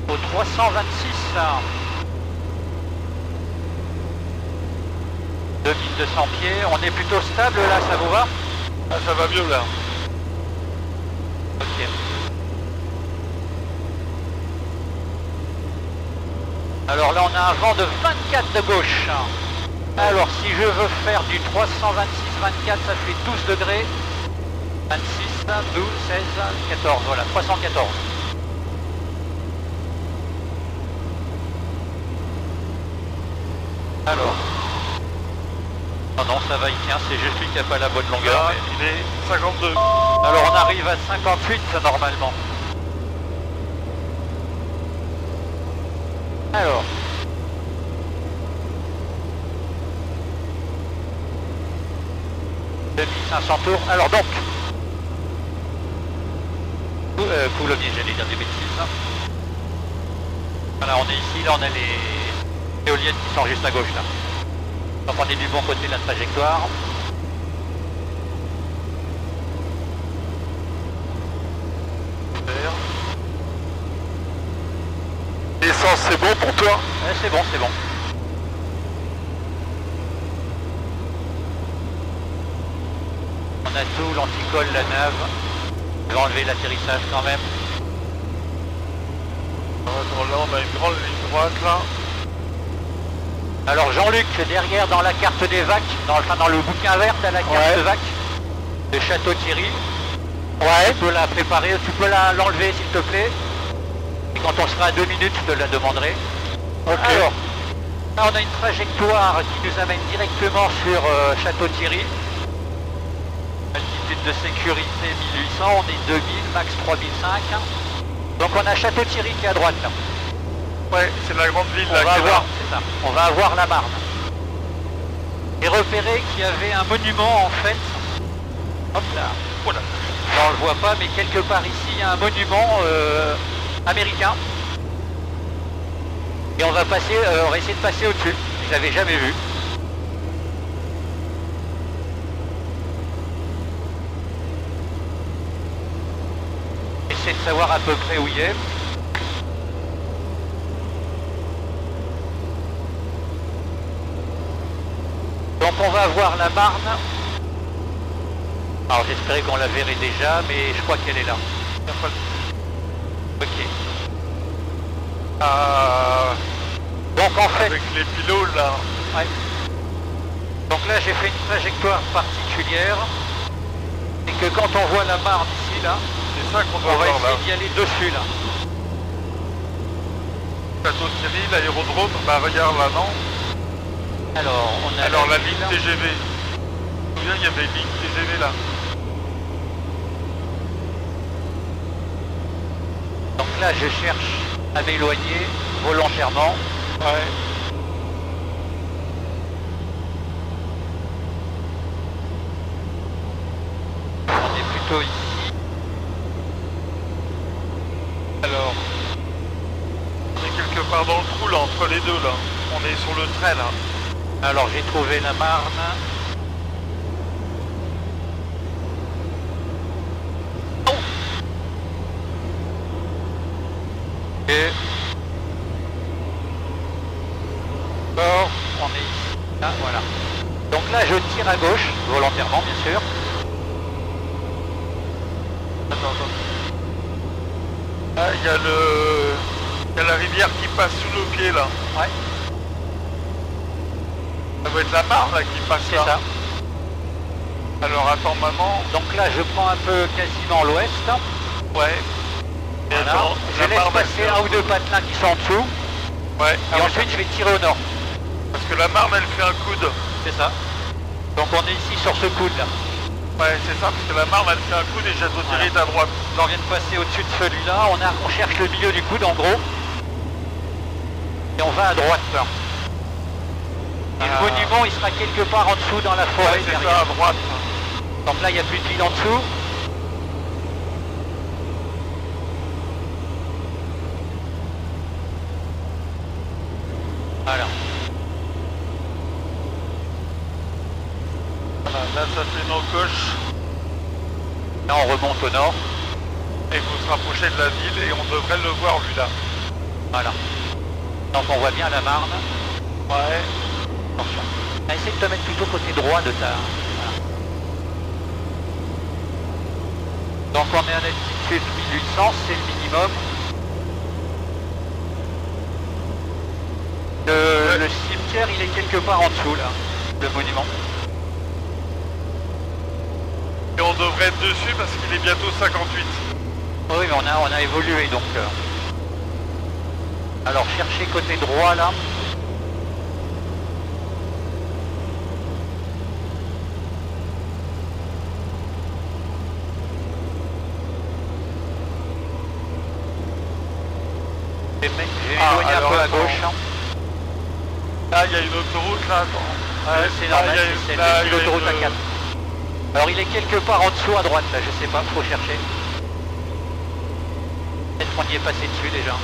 au 326. 2200 pieds, on est plutôt stable là, ça vous va? Ah, ça va mieux là. Ok. Alors là on a un vent de 24 de gauche. Alors si je veux faire du 326-24, ça fait 12 degrés. 26, 12, 16, 14, voilà, 314. Alors. Non, non, ça va, il tient, c'est juste lui qui n'a pas la bonne longueur. Là, mais... il est 52. Alors on arrive à 58 normalement. Alors. « 2500 tours. Alors donc, Coulommiers, j'allais dire des bêtises. Voilà, on est ici, là on a les éoliennes qui sont juste à gauche là. Donc on est du bon côté de la trajectoire. L'essence c'est bon pour toi? C'est bon, c'est bon. On a tout, l'anticole, la nave. Je vais enlever l'atterrissage quand même. Là on a une grande ligne droite là. Alors Jean-Luc, derrière dans la carte des vacs, dans le bouquin vert, t'as la carte VAC de Château Thierry. Ouais. Tu peux la préparer, tu peux l'enlever s'il te plaît. Et quand on sera à 2 minutes, je te la demanderai. Ok. Alors, là on a une trajectoire qui nous amène directement sur Château Thierry. Altitude de sécurité 1800, on est 2000, max 3005. Donc on a Château Thierry qui est à droite là. Ouais, c'est la grande ville là. C'est ça. On va avoir la Marne. J'ai repéré qu'il y avait un monument en fait. Hop là. Voilà. Non, on le voit pas, mais quelque part ici, il y a un monument américain. Et on va passer, on va essayer de passer au-dessus. Je l'avais jamais vu. Essayer de savoir à peu près où il est. Donc on va voir la Marne. Alors j'espérais qu'on la verrait déjà, mais je crois qu'elle est là. Ok. Donc en fait... Avec les pylônes là. Ouais. Donc là j'ai fait une trajectoire particulière. Et que quand on voit la Marne ici là, C'est ça qu'on doit on va voir là. essayer d'y aller dessus là. Château Thierry, l'aérodrome, bah regarde là, non? Alors on a Alors la ville, ligne là. TGV. Tu te souviens, il y avait une ligne TGV là. Donc là je cherche à m'éloigner volontairement. Ouais. On est plutôt ici. Alors, on est quelque part dans le trou là, entre les deux là. On est sur le trait là. Alors j'ai trouvé la Marne. Oh. Et bon, on est ici. Là, voilà. Donc là je tire à gauche, volontairement bien sûr. Attends. Ah, il y a la rivière qui passe sous nos pieds là. Ouais, Ça doit être la Marne là qui passe c'est là. ça. Alors attends maman. Donc là je prends un peu quasiment l'ouest. Ouais. Et Voilà. attends, Je la laisse Marne, elle passer fait un ou deux patelins qui sont en dessous. Ouais. Et ensuite je vais tirer au nord. Parce que la Marne elle fait un coude. C'est ça. Donc on est ici sur ce coude là. Ouais, c'est ça, parce que la Marne elle fait un coude et Château Thierry est à droite. Là, on vient de passer au-dessus de celui-là. On cherche le milieu du coude en gros. Et on va à droite là. Et le monument il sera quelque part en dessous dans la forêt Ouais, c'est derrière. ça, à droite. Donc là il n'y a plus de ville en dessous. Voilà. Voilà, là ça fait nos coches. Là on remonte au nord. Et il faut se rapprocher de la ville et on devrait le voir lui là. Voilà. Donc on voit bien la Marne. Ouais. Attention. Essaye de te mettre plutôt côté droit de ta... Voilà. Donc on est à altitude 1800, c'est le minimum. Le cimetière il est quelque part en dessous là, le monument. Et on devrait être dessus parce qu'il est bientôt 58. Oui mais on a évolué donc... Alors cherchez côté droit là. J'ai éloigné un peu à gauche. Là il y a une autoroute là, attends. Ouais, c'est normal, c'est l'autoroute A4. Alors il est quelque part en dessous à droite là, je sais pas, faut chercher. Peut-être qu'on y est passé dessus déjà.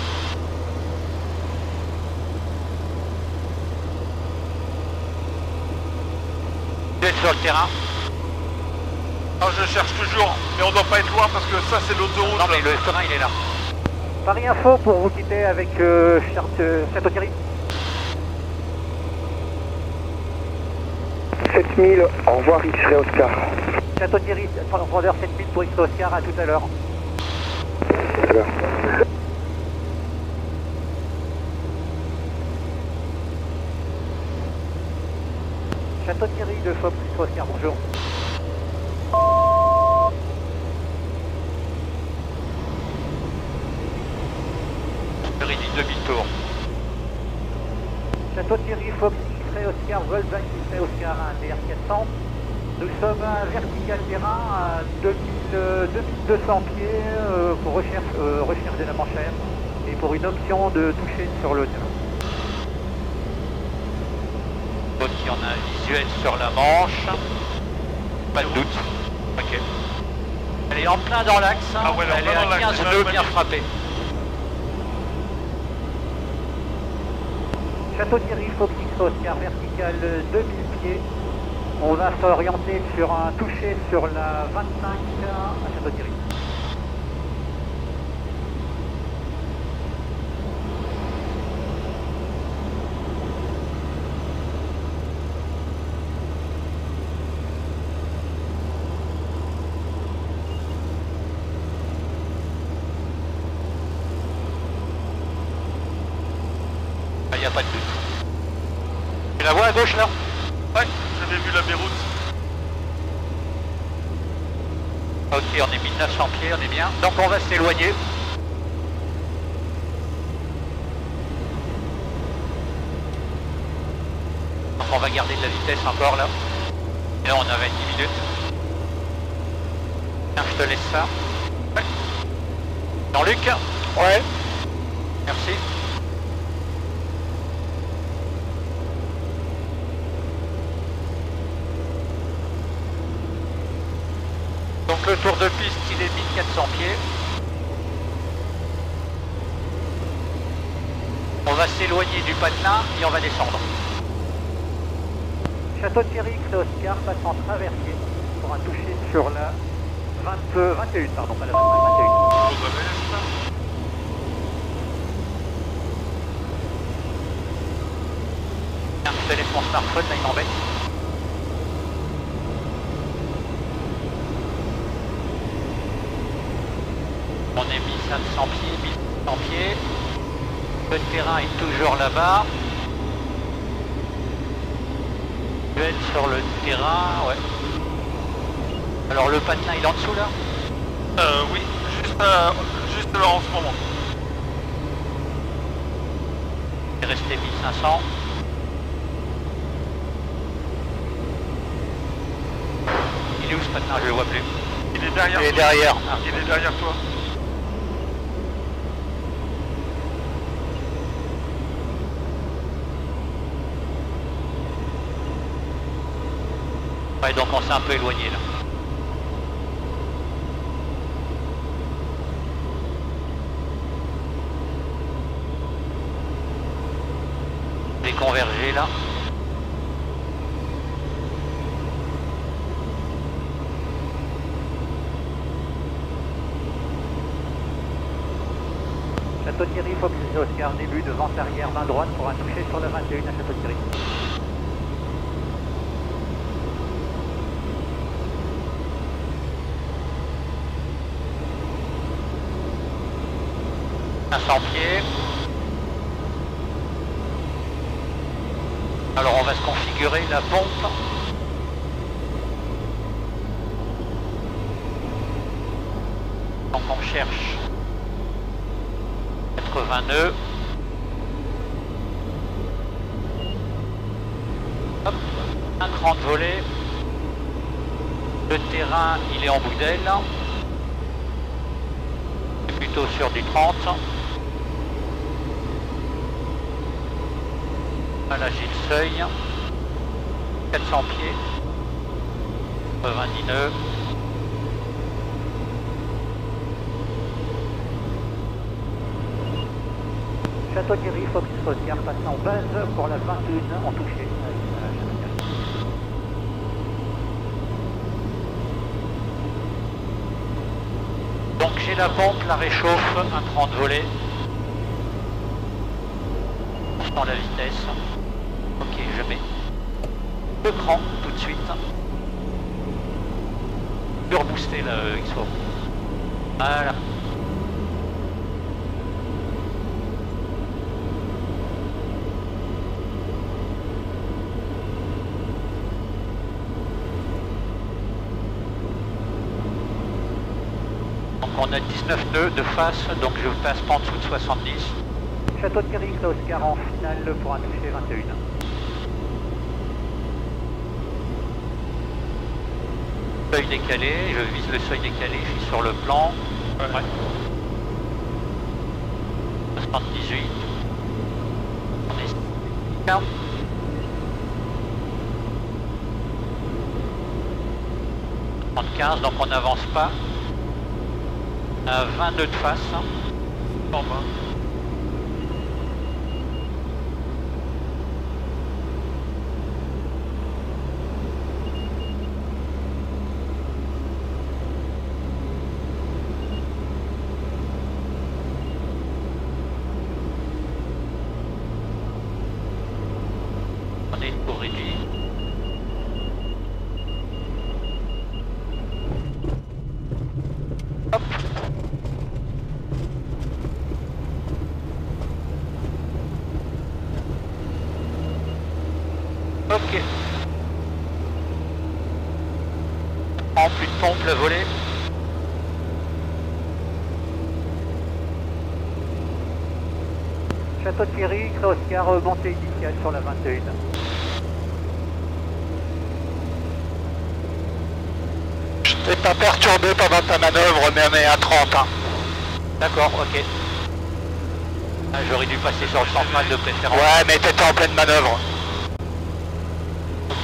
Vous êtes sur le terrain. Non, je cherche toujours, mais on doit pas être loin parce que ça c'est l'autoroute. Non mais le terrain il est là. Paris Info pour vous quitter avec Château Thierry. 7000, au revoir X-Ray Oscar. Château Thierry, profondeur 7000 pour X-Ray Oscar, à tout à l'heure. Tout à l'heure. Château Thierry de Fox X-Ray Oscar, bonjour. Thierry dit demi-tour. Château Thierry, Fox X-Ray Oscar, Volkswagen X-Ray Oscar, un DR400. Nous sommes à vertical terrain à 2200 pieds pour recherche de la manchère et pour une option de toucher sur l'autre. Donc il y en a un visuel sur la Manche. Pas de doute. Ok. Elle est en plein dans l'axe, Ah ouais, elle est à 15 nœuds bien frappée. Château-Thierry, Fox X Oscar, vertical 2000 pieds. On va s'orienter sur un toucher sur la 25 à Château-Thierry. Il n'y a pas de doute. Tu la vois à gauche là? Ouais, j'avais vu la Beyrouth. Ok, on est 1900 pieds, on est bien. Donc on va s'éloigner. Donc on va garder de la vitesse encore là. Et là on avait 10 minutes. Tiens, je te laisse ça. Ouais. Jean-Luc? Ouais. Merci. Donc le tour de piste, il est 1400 pieds. On va s'éloigner du patelin et on va descendre. Château-Thierry, Oscar passe en traversier pour un toucher sur la 21, pardon, pas la 25, 21. Tiens, je te laisse mon smartphone, là il m'embête. On est 1500 pieds, 1600 pieds. Le terrain est toujours là-bas. Duel sur le terrain, ouais. Alors le patelin il est en dessous là? Oui, juste là en ce moment. Il est resté 1500. Il est où ce patelin? Je le vois plus. Il est derrière Il est toi. derrière. Ah. Il est derrière toi. Ouais, donc on s'est un peu éloigné là. On est convergé là. Château-Thierry, Fox Oscar, début de vente arrière, main droite pour un toucher sur la 21 à Château-Thierry. Pieds. Alors on va se configurer la pompe. Donc on cherche 80 nœuds. Hop, un cran de volet. Le terrain il est en bout d'aile. C'est plutôt sur du 30. Là j'ai le seuil, 400 pieds, 90 nœuds. Château-Thierry, Fox Oscar passe en base pour la 21 en touché. Donc j'ai la pompe, la réchauffe, un cran de volet. On sent la vitesse. Ok, je mets le cran tout de suite. Je peux rebooster le XO. Voilà. Donc on a 19 nœuds de face, donc je passe pas en dessous de 70. Château-Thierry, Oscar en finale pour un toucher 21. Seuil décalé, je vise le seuil décalé, je suis sur le plan. Ouais. 78. On est 40. 75, donc on n'avance pas. À 20 nœuds de face. En bas. Prenez une course réduite. Hop. Ok. En plus de pompe, le volet. Château-Thierry, Oscar, montée initiale sur la 21. Je t'ai pas perturbé pendant ta manœuvre, mais on est à 30. Hein. D'accord, ok. Ah, j'aurais dû passer sur le central de préférence. Ouais, mais t'étais en pleine manœuvre. Ok.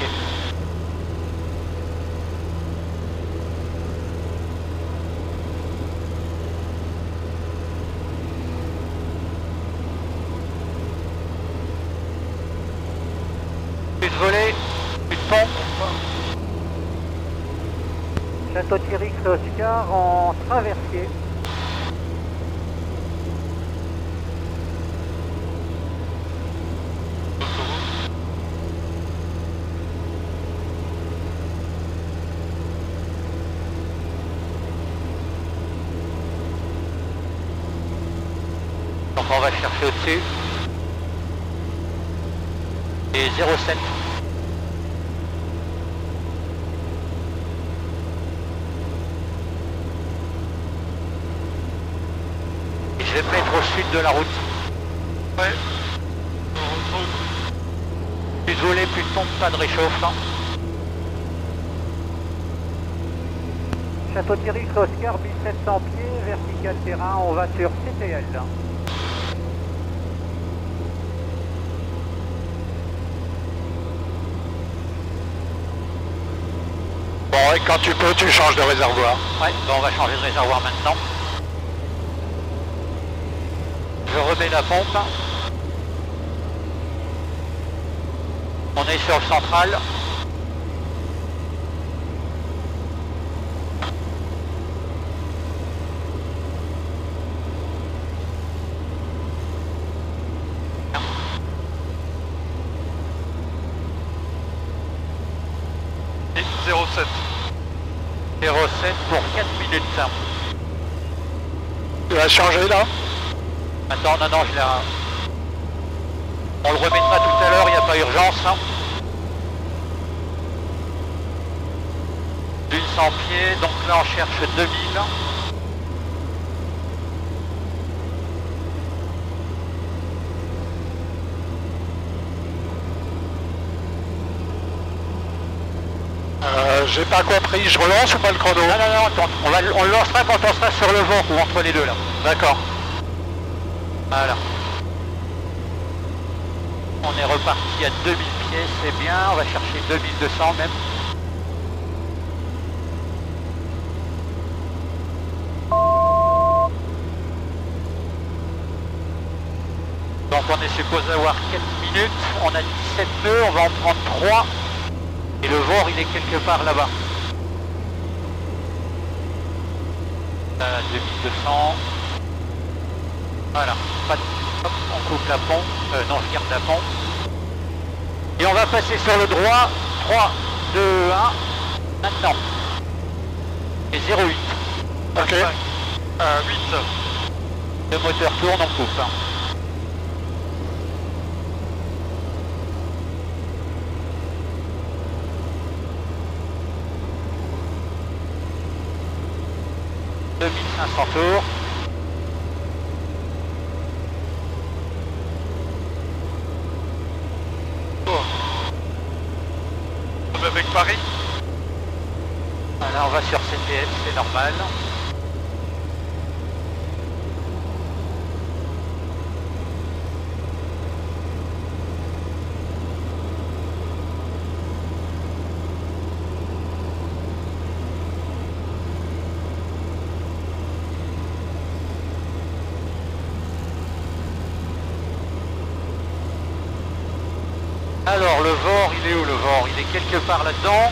Plus de volet, plus de pompe. Château-Thierry, Oscar en traversier. Donc on va chercher au-dessus. Et 0,7. Et je vais me mettre au sud de la route. Ouais. Plus de volet, plus de pompe, pas de réchauffe. Château-Thierry, Oscar, 1700 pieds, vertical terrain, on va sur CTL. Bon, et quand tu peux, tu changes de réservoir. Ouais, bon, on va changer de réservoir maintenant. Je remets la pompe. On est sur le central. Et 0,7. 0,7 pour 4 minutes. Tu vas changer là? Attends, non, je l'ai... On le remettra tout à l'heure, il n'y a pas urgence. 1100 pieds, donc là on cherche 2000. J'ai pas compris, je relance ou pas le chrono? Non, attends, on le lancera quand on sera sur le vent ou entre les deux là. D'accord. Voilà. On est reparti à 2000 pieds, c'est bien, on va chercher 2200 même. Donc on est supposé avoir 4 minutes, on a 17 nœuds, on va en prendre 3. Et le VOR il est quelque part là-bas. 2200. Voilà, pas de... Hop, on coupe la pompe, non je garde la pompe. Et on va passer sur le droit, 3, 2, 1, maintenant. Et 0,8. Ok. 8. Le moteur tourne, on coupe. « 2500 tours. Avec Paris. Voilà, on va sur CTL, c'est normal. Alors le VOR, il est où le VOR? Il est quelque part là-dedans.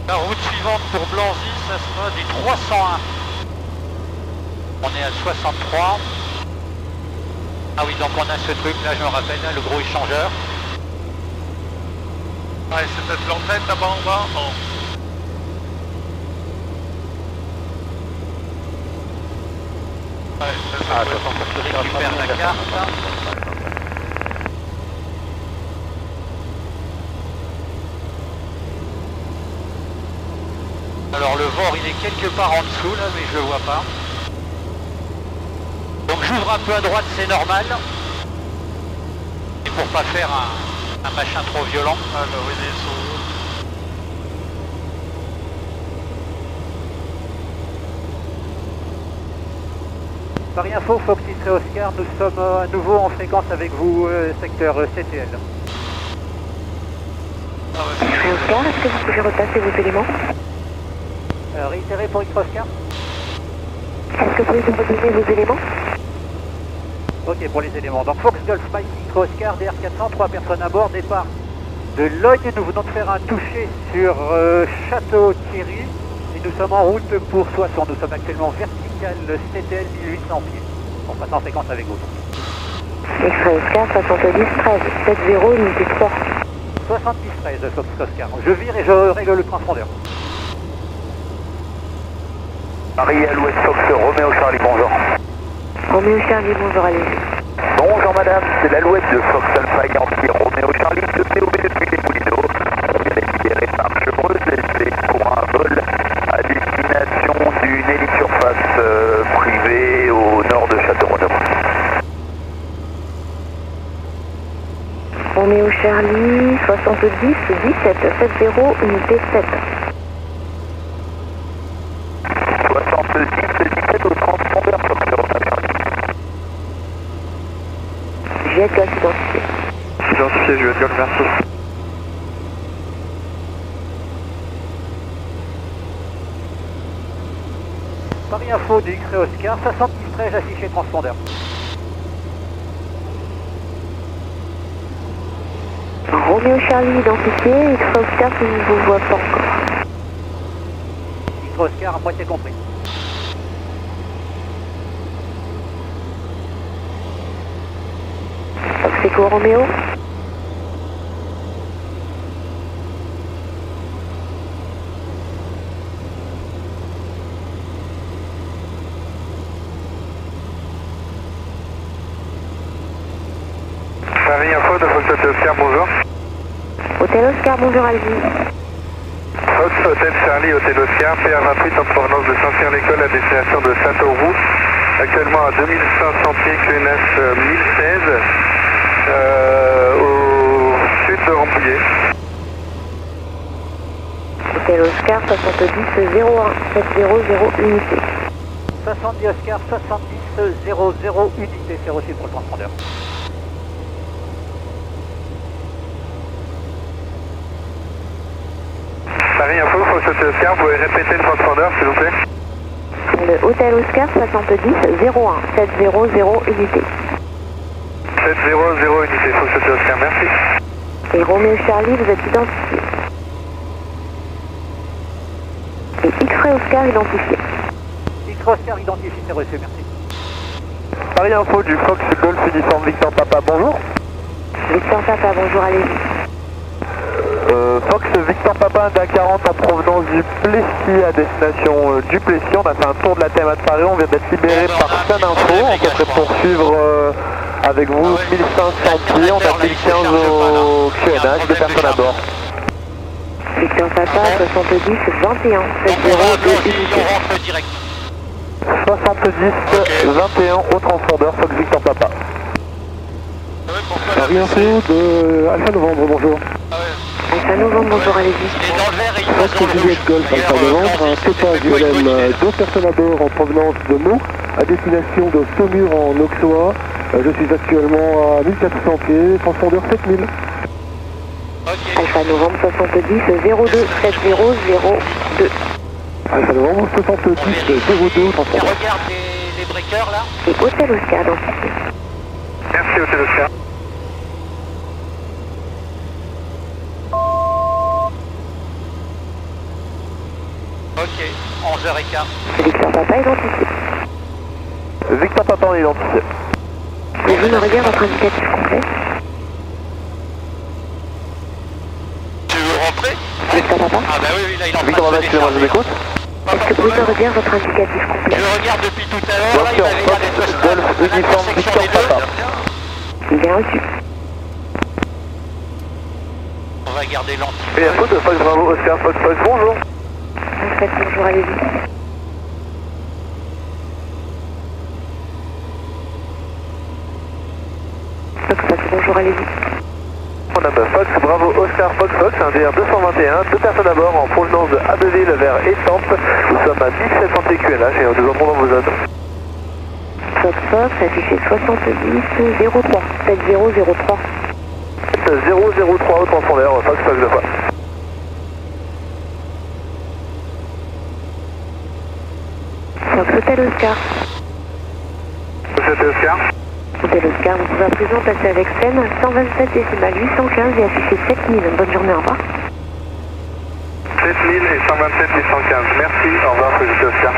La route suivante pour Blanzy, ça sera du 301. On est à 63. Ah oui, donc on a ce truc là, je me rappelle, là, le gros échangeur. Ouais, c'est peut-être l'antenne là-bas en bas. Oh. Ouais, ça tu récupères la carte. Alors le VOR il est quelque part en dessous là, mais je le vois pas. Donc j'ouvre un peu à droite, c'est normal. Et pour pas faire un machin trop violent. Ah bah oui, ils sont... Paris Info, Fox X-Ray Oscar, nous sommes à nouveau en fréquence avec vous, secteur CTL. X-Ray Oscar, est-ce que vous pouvez repasser vos éléments? Réitérez pour X-Ray Oscar. Est-ce que vous pouvez me redonner vos éléments? Ok, pour les éléments. Donc Fox Golf Mike X-Ray Oscar, DR400, 3 personnes à bord, départ de Logne. Nous venons de faire un toucher sur Château-Thierry et nous sommes en route pour Soissons. Nous sommes actuellement vertical CTL 1800 pieds. On passe en fréquence avec vous. X-Ray Oscar, 70 13, 70 unité 3. 70 13, Fox Oscar. Je vire et je règle le transpondeur. Paris à l'ouest Fox, Roméo Charlie, bonjour. Roméo Charlie, bonjour, allez. Bonjour madame, c'est l'alouette de Fox Alpha Yankee Roméo Charlie de POB depuis les Moulineaux. On vient d'être libéré par Chevreuse LC pour un vol à destination d'une hélisurface privée au nord de Château-Renaud. Roméo Charlie, 70 17, 70 unité 7. 70 17 au transpondeur Fox Alpha Charlie. Juliette Golf identifié. Identifié, Juliette Golf, merci. Paris Info du X-Ray Oscar, 70 13 affiché transpondeur. Roméo Charlie identifié, X-Ray Oscar qui ne vous voit pas encore. X-Ray Oscar à moitié compris. C'est quoi Roméo? Paris Info de Fox Hôtel Oscar, bonjour. Hôtel Oscar, bonjour Alvi. Fox Hôtel Charlie, Hôtel Oscar, PA28 en provenance de Saint-Cyr-l'École à destination de Châteauroux. Actuellement à 2500 pieds, QNH 1016, au sud de Rambouillet. Hôtel Oscar, 70 01 700 unité. 70 Oscar, 70 00 unité, c'est reçu pour le transpondeur. Paris Info, Fox Hôtel Oscar, vous pouvez répéter le transpondeur s'il vous plaît? Le Hôtel Oscar, 70 01 700 unité. 700 unité, Fox Hôtel Oscar, merci. Et Roméo Charlie, vous êtes identifié. Et X-Ray Oscar identifié. X-Ray Oscar identifié, c'est reçu, merci. Paris Info du Fox Golf Uniforme Victor Papa, bonjour. Victor Papa, bonjour, allez-y. Fox Victor Papa, India 40 en provenance du Plessis à destination du Plessis. On a fait un tour de la TMA de Paris, on vient d'être libéré par Sun Info. On souhaiterait poursuivre avec vous 1500 pieds, on a 1015 au QNH, 2 personnes à bord. Victor Papa, 70 21 702 unité. 70 21 au transpondeur Fox Victor Papa. Paris Info de Alpha Novembre, bonjour. Alpha Novembre, bonjour, allez-y. Fox Juliette Golf Alpha Novembre, un Topaz ULM, 2 personnes à bord en provenance de Meaux, à destination de Saumur en Auxois. Je suis actuellement à 1400 pieds, transpondeur 7000. Alpha Novembre, 70 02 7002. Alpha Novembre, 70 02, transpondeur. Regarde les breakers là. Et Hôtel Oscar identifié. Merci Hôtel Oscar. 11h15. Victor Papa identifié. Victor Papa, on est identifié. Pouvez-vous me redire votre indicatif complet? Tu veux rentrer? Victor Papa? Ah bah oui, là il est en train Victor de Papa, se excusez-moi, je vous écoute. Est-ce que vous pouvez me redire votre indicatif complet? Je regarde depuis tout à l'heure, là il Voiture, avait l'air d'être Fox, stable Golf, à uniforme, l'intersection Victor des deux. Papa. Bien reçu. On va garder l'anti. Et à faute de Fox Bravo, Oscar, Fox, Fox, bonjour. En fait, bonjour, allez-y. Fox, bonjour, allez-y. On a Fox Bravo, Oscar, Fox, Fox, un DR 221, 2 personnes à bord en provenance de Abbeville vers Étampes. Nous sommes à 1700 TQNH et nous entrons dans vos zones. Fox, affiché 70 03 7003. 003 au transpondeur, Fox, Fox 2 fois. Fox, Hôtel Oscar. Hôtel Oscar. Hôtel Oscar, vous pouvez à présent passer avec scène 127 décimales 815 et afficher 7000. Bonne journée, au revoir. 7000 et 127 815. Merci, au revoir, Hôtel Oscar.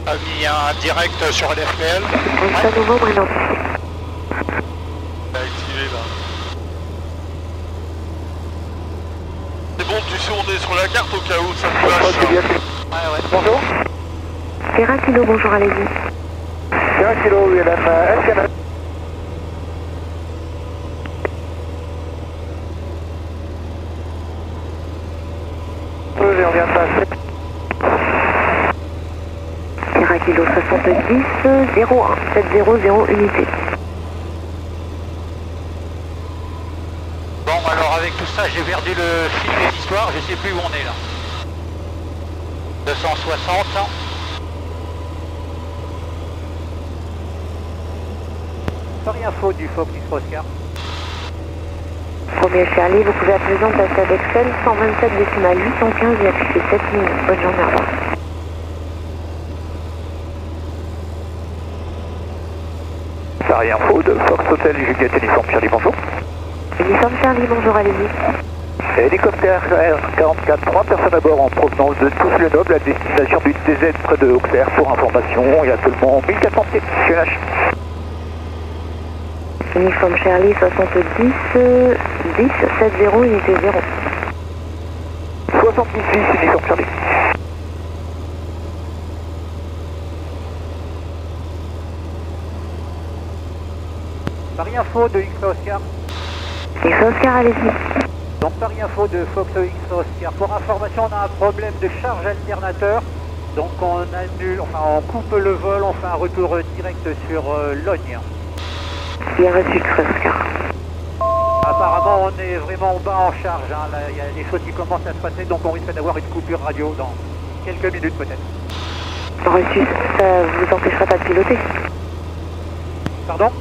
A mis un direct sur l'FPL. 11 novembre identifié. Il a activé là. C'est bon, tu sais on est sur la carte au cas où ça te lâche. Bonjour. Terra Kilo, bonjour, allez-y. Terra Kilo, ULM, SKM. On vient de passer. Terra Kilo 70 01 700 unité. Bon alors avec tout ça j'ai perdu le fil des histoires, je sais plus où on est là. 260. Paris Info du Fox Oscar. Premier Charlie, vous pouvez à présent passer avec scène 127 décimales 815 et afficher 7000. Bonne journée, au revoir. Paris Info de Fox Hotel Juliette Uniforme Charlie, bonjour. Uniforme Charlie, bonjour, allez-y. Hélicoptère R44, 3 personnes à bord en provenance de Toulouse-le-Noble à destination du DZ près de Auxerre. Pour information, il y a seulement 1400 pieds QNH. Uniforme Charlie 70 10 70 unité 0. 78 uniforme Charlie. Paris Info de X Oscar. X Oscar, allez-y. Donc Paris Info de Fox X Oscar. Pour information, on a un problème de charge alternateur. Donc on annule, enfin on coupe le vol, on fait un retour direct sur Logne. Bien reçu, X Oscar. Apparemment on est vraiment en bas en charge, hein. Là, il y a des choses qui commencent à se passer, donc on risque d'avoir une coupure radio dans quelques minutes peut-être. Reçu, ça vous empêchera pas de piloter? Pardon?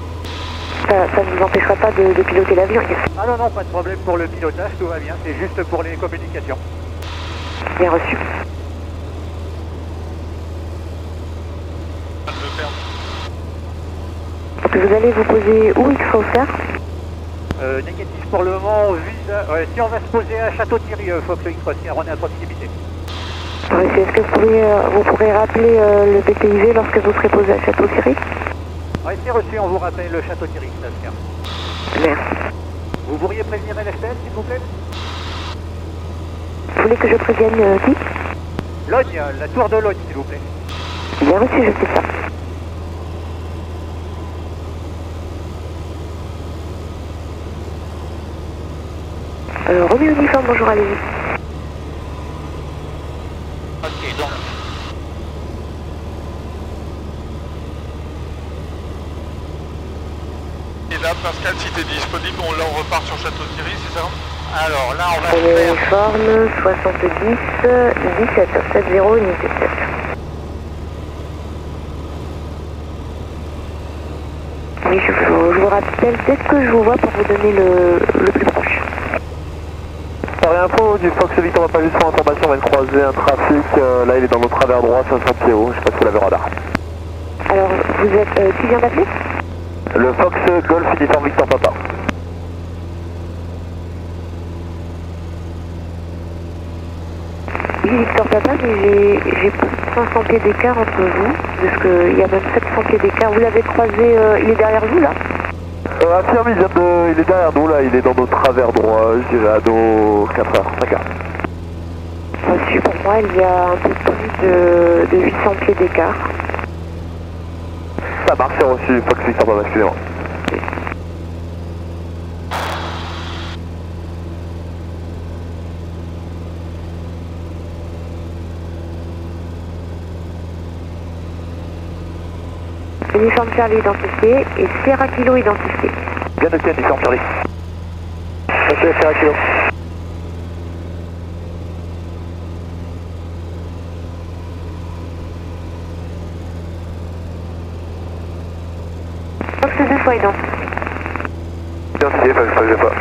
Ça ne vous empêchera pas de piloter l'avion? Ah non, non, pas de problème pour le pilotage, tout va bien, c'est juste pour les communications. Bien reçu. Donc vous allez vous poser où, X Oscar? Négatif pour le moment, on vise à... si on va se poser à Château-Thierry, Fox X Oscar, on est à proximité. Reçu, est-ce que vous pourrez rappeler le PTIV lorsque vous serez posé à Château-Thierry? Oui, c'est reçu, on vous rappelle le Château-Thierry, Oscar. Merci. Vous pourriez prévenir LFPL, s'il vous plaît? Vous voulez que je prévienne qui? Logne, la tour de Logne, s'il vous plaît. Bien reçu, je sais ça. Roméo Uniforme, bonjour, allez-y. Ok, donc. Et là, Pascal, si t'es disponible, on repart sur Château-Thierry, c'est ça? Alors là, on va Roméo faire... Uniforme 70 17 70 unité 7. Oui, je vous rappelle dès que je vous vois pour vous donner le plus proche. Paris Info du Fox Victor Papa, juste pour information, on va croiser un trafic, là il est dans notre travers droit, 500 pieds haut, je sais pas si vous l'avez radar. Alors, vous êtes... qui vient d'appeler? Le Fox Golf uniforme Victor Papa. Oui, Victor Papa, mais j'ai plus de 500 pieds d'écart entre vous, parce qu'il y a même 700 pieds d'écart. Vous l'avez croisé, il est derrière vous là? Affirme, il est derrière nous là, il est dans nos travers droits, je dirais à nos 4h, 5h. Reçu, pour moi, il y a un peu plus de 800 pieds d'écart. Ça marche, c'est reçu, Fox Victor Papa, excusez-moi. Uniforme Charlie identifié et Sierra Kilo identifié. Bien noté, uniforme Charlie. Monsieur Sierra Kilo. Fox 2 fois identifié. Identifié, Fox 2 fois.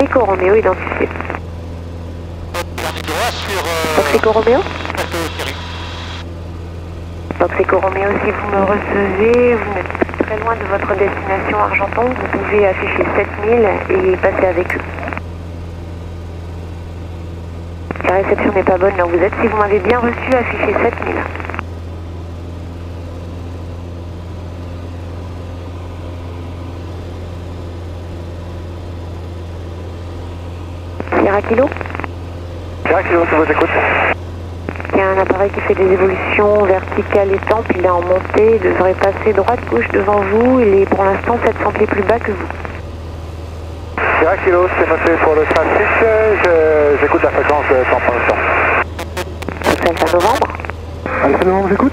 Echo Romeo identifié. Fox Echo Romeo. Fox Echo Romeo, si vous me recevez, vous n'êtes pas très loin de votre destination Argenton, vous pouvez afficher 7000 et passer avec eux. La réception n'est pas bonne là où vous êtes. Si vous m'avez bien reçu, affichez 7000. Sierra Kilo. Sierra Kilo, je vous écoute. Il y a un appareil qui fait des évolutions verticales et tempes, il est en montée, il devrait passer droite-gauche devant vous, il est pour l'instant 700 pieds plus bas que vous. Sierra Kilo, c'est noté pour le trafic, j'écoute la fréquence de temps par temps. C'est Alpha Novembre. Alpha Novembre, j'écoute.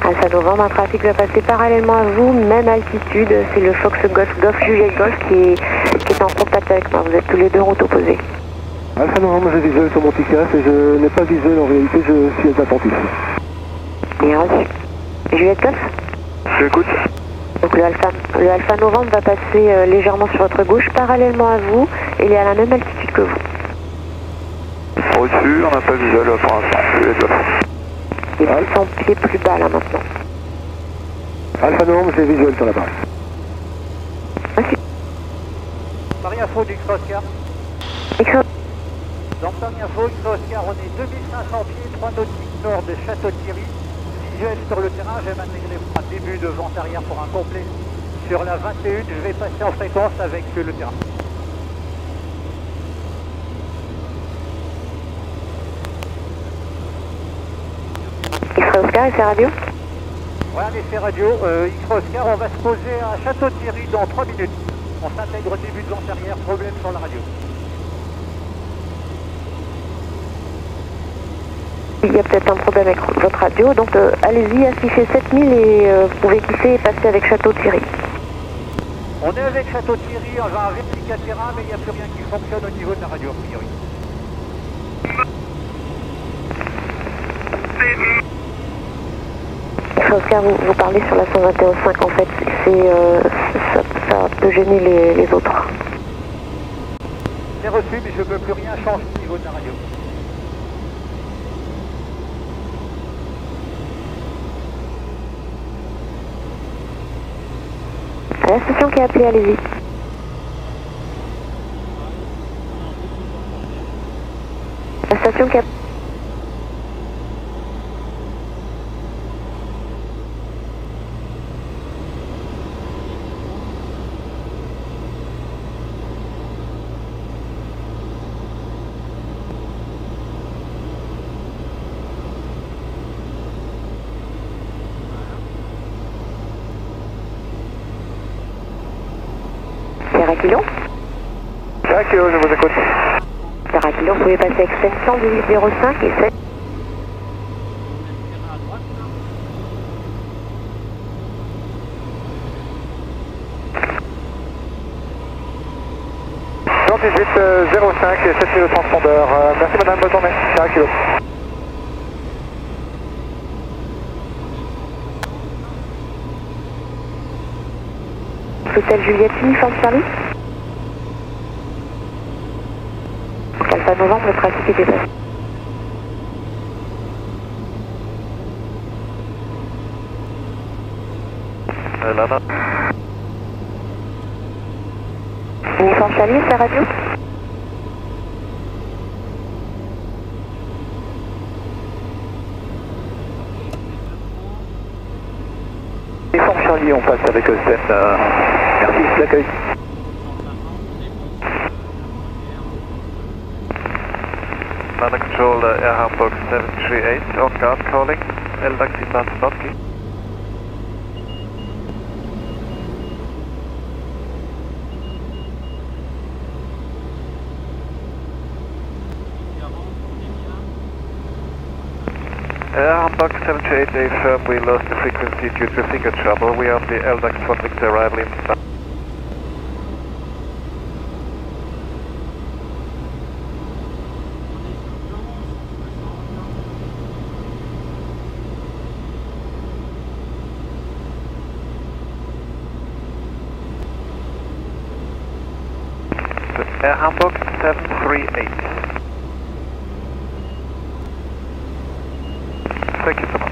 Alpha Novembre, un trafic va passer parallèlement à vous, même altitude, c'est le Fox Golf Juliet Golf qui est en contact avec moi, vous êtes tous les deux routes opposées. Alpha Novembre, j'ai visuel sur mon TCAS et je n'ai pas visuel en réalité, je suis attentif. Bien reçu. Juliet Golf. J'écoute. Donc le Alpha Novembre va passer légèrement sur votre gauche, parallèlement à vous, et il est à la même altitude que vous. Reçu, on n'a pas visuel pour l'instant, Juliet Golf. Il est 600 pieds plus bas là maintenant. Alpha Novembre, j'ai visuel sur l'appareil. Merci. Paris Info du X-Oscar. Excellent. Donc Paris Info, X-Oscar, on est 2500 pieds, 3 nautiques nord de Château-Thierry. Visuel sur le terrain, j'aime intégrer un début de vente arrière pour un complet. Sur la 21, je vais passer en fréquence avec le terrain. X-Oscar et c'est radio. Ouais, un essai radio, X-Oscar, on va se poser à Château-Thierry dans 3 minutes. On s'intègre début de vente arrière, problème sur la radio. Il y a peut-être un problème avec votre radio, donc allez-y, affichez 7000 et vous pouvez quitter et passer avec Château-Thierry. On est avec Château-Thierry, on va un vertical terrain, mais il n'y a plus rien qui fonctionne au niveau de la radio, a priori. Oscar, vous parlez sur la 121.5 en fait, ça peut gêner les autres. C'est reçu, mais je ne peux plus rien changer au niveau de la radio. À la station qui est appelée, allez-y. La station qui est appelée. Sierra Kilo. Sierra Kilo, je vous écoute. Sierra Kilo, vous pouvez passer extension 1805 et 7. Donc 1805 et 7000 de transpondeur. Merci madame, bonne journée. Sierra Kilo. Hôtel Juliette, uniforme Charlie. Alpha Novembre, le trafic est dépassé. Lana. Uniforme Charlie, c'est radio. Uniforme Charlie, on passe avec Austin. Merci, l'accueil. Lana Control, Air Hamburg 738, on guard calling, LDAX inbound Stotsky. Hamburg 728, affirm we lost the frequency due to finger trouble. We are on the LDAX 1 Victor arrival inbound. Air Hamburg 738. Thank you so much.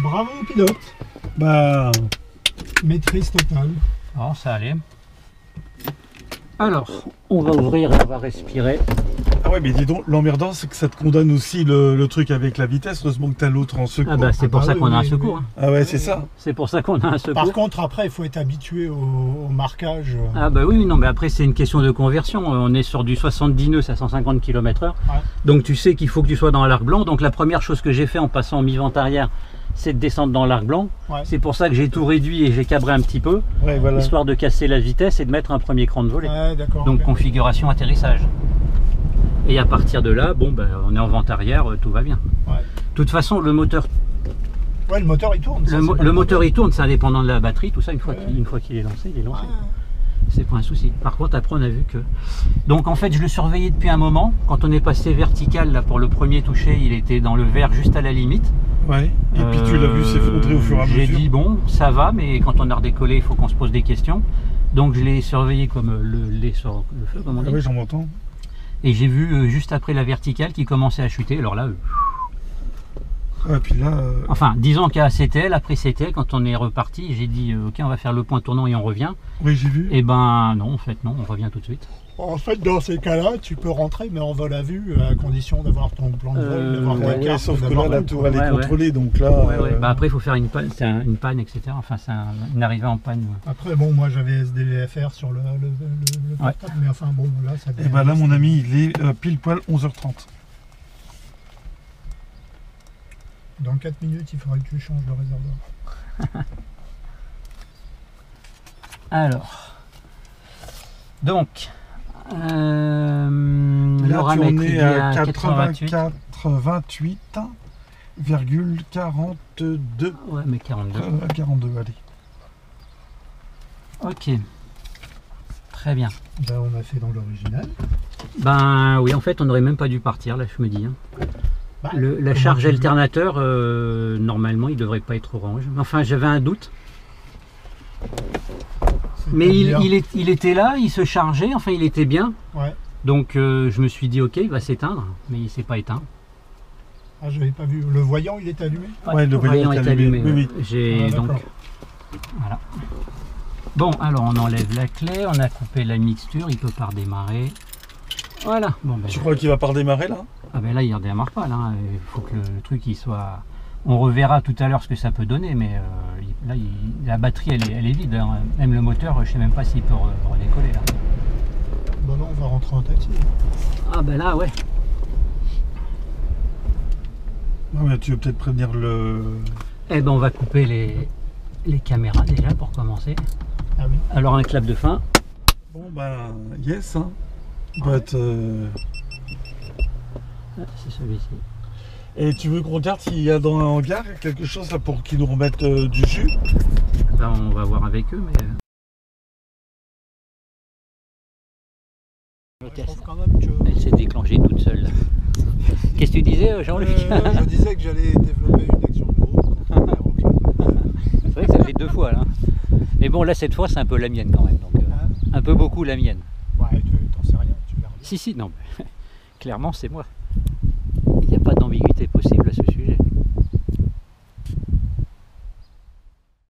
Bravo pilote. Bah, maîtrise totale. Oh, ça allait. Alors, on va ouvrir et on va respirer. Ah ouais, mais dis donc, l'emmerdant, c'est que ça te condamne aussi le truc avec la vitesse. Heureusement que tu as l'autre en secours. Ah bah c'est pour ça qu'on a un secours. Hein. Ah ouais, c'est ça. C'est pour ça qu'on a un secours. Par contre, après, il faut être habitué au marquage. Ah bah oui, non, mais après, c'est une question de conversion. On est sur du 70 nœuds à 150 km/h. Ouais. Donc tu sais qu'il faut que tu sois dans l'arc blanc. Donc la première chose que j'ai fait en passant en mi-vente arrière, c'est de descendre dans l'arc blanc. Ouais. C'est pour ça que j'ai tout réduit et j'ai cabré un petit peu, ouais, voilà. Histoire de casser la vitesse et de mettre un premier cran de volée. Ouais, donc configuration atterrissage. Et à partir de là, bon, ben, on est en vente arrière, tout va bien. Ouais. De toute façon, le moteur... Ouais, le moteur il tourne. Le moteur il tourne, c'est indépendant de la batterie, tout ça, une fois qu'il est lancé, il est lancé. Ouais. C'est pas un souci. Par contre, après, on a vu que... Donc, en fait, je le surveillais depuis un moment. Quand on est passé vertical, là, pour le premier toucher, il était dans le vert juste à la limite. Ouais. Et puis tu l'as vu s'effondrer au fur et à mesure. J'ai dit, bon, ça va, mais quand on a redécollé, il faut qu'on se pose des questions. Donc, je l'ai surveillé comme le lait sur le feu, comme on dit. Oui, j'en entends. Et j'ai vu juste après la verticale qui commençait à chuter. Alors là, Ouais, puis là, Enfin, disons qu'à CTL, après CTL, quand on est reparti, j'ai dit ok, on va faire le point tournant et on revient. oui, j'ai vu. Et ben non, en fait non, on revient tout de suite. En fait, dans ces cas-là, tu peux rentrer, mais en vol à vue, à condition d'avoir ton plan de vol, d'avoir ta Ouais, carte. sauf que d'avoir là, la tout. tour elle est Ouais, contrôlée, donc là. Bah après, il faut faire une panne, une panne, etc. Enfin, c'est une arrivée en panne. Après, bon, moi j'avais SDVFR sur le portable, mais enfin bon, là ça. Et bah là, mon ami, il est pile poil 11h30. Dans 4 minutes, il faudrait que tu changes le réservoir. Alors, donc, Là, Laura tu en es à 88,42. Ouais, mais 42. 42, allez. Ok. Très bien. Ben, on a fait dans l'original. Ben oui, en fait, on n'aurait même pas dû partir, là, je me dis. Hein. Bah, La charge alternateur, normalement, il devrait pas être orange. Enfin, j'avais un doute. Mais il était là, il se chargeait, enfin, il était bien. Ouais. Donc, je me suis dit, ok, il va s'éteindre, mais il s'est pas éteint. Ah, j'avais pas vu. Le voyant, il est allumé? Ouais, le voyant est allumé. Oui, oui. J'ai donc. Voilà. Bon, alors on enlève la clé, on a coupé la mixture, il peut pas redémarrer. Voilà. Bon, ben, Tu crois qu'il va pas redémarrer là? Ah ben là, il redémarre pas. Là. Il faut que le truc il soit. On reverra tout à l'heure ce que ça peut donner, mais là, la batterie elle est vide. Hein. Même le moteur, je sais même pas s'il peut redécoller là. Bon, non, on va rentrer en taxi. Ah ben là, ouais. Non, mais tu veux peut-être prévenir le. Eh ben on va couper les caméras déjà pour commencer. Ah oui. Alors un clap de fin. Bon ben, yes, hein. But, C'est celui-ci. Et tu veux qu'on regarde s'il y a dans un hangar quelque chose là, pour qu'ils nous remettent du jus? Ben, on va voir avec eux, mais. Je trouve quand même que... Elle s'est déclenchée toute seule. Là. Qu'est-ce que tu disais, Jean-Luc? Je disais que j'allais développer une action de groupe. C'est vrai que ça fait 2 fois là. Mais bon, là cette fois c'est un peu la mienne quand même. Donc, un peu beaucoup la mienne. Ouais, t'en sais rien, tu verras. Si, non. Clairement c'est moi. Il n'y a pas d'ambiguïté possible à ce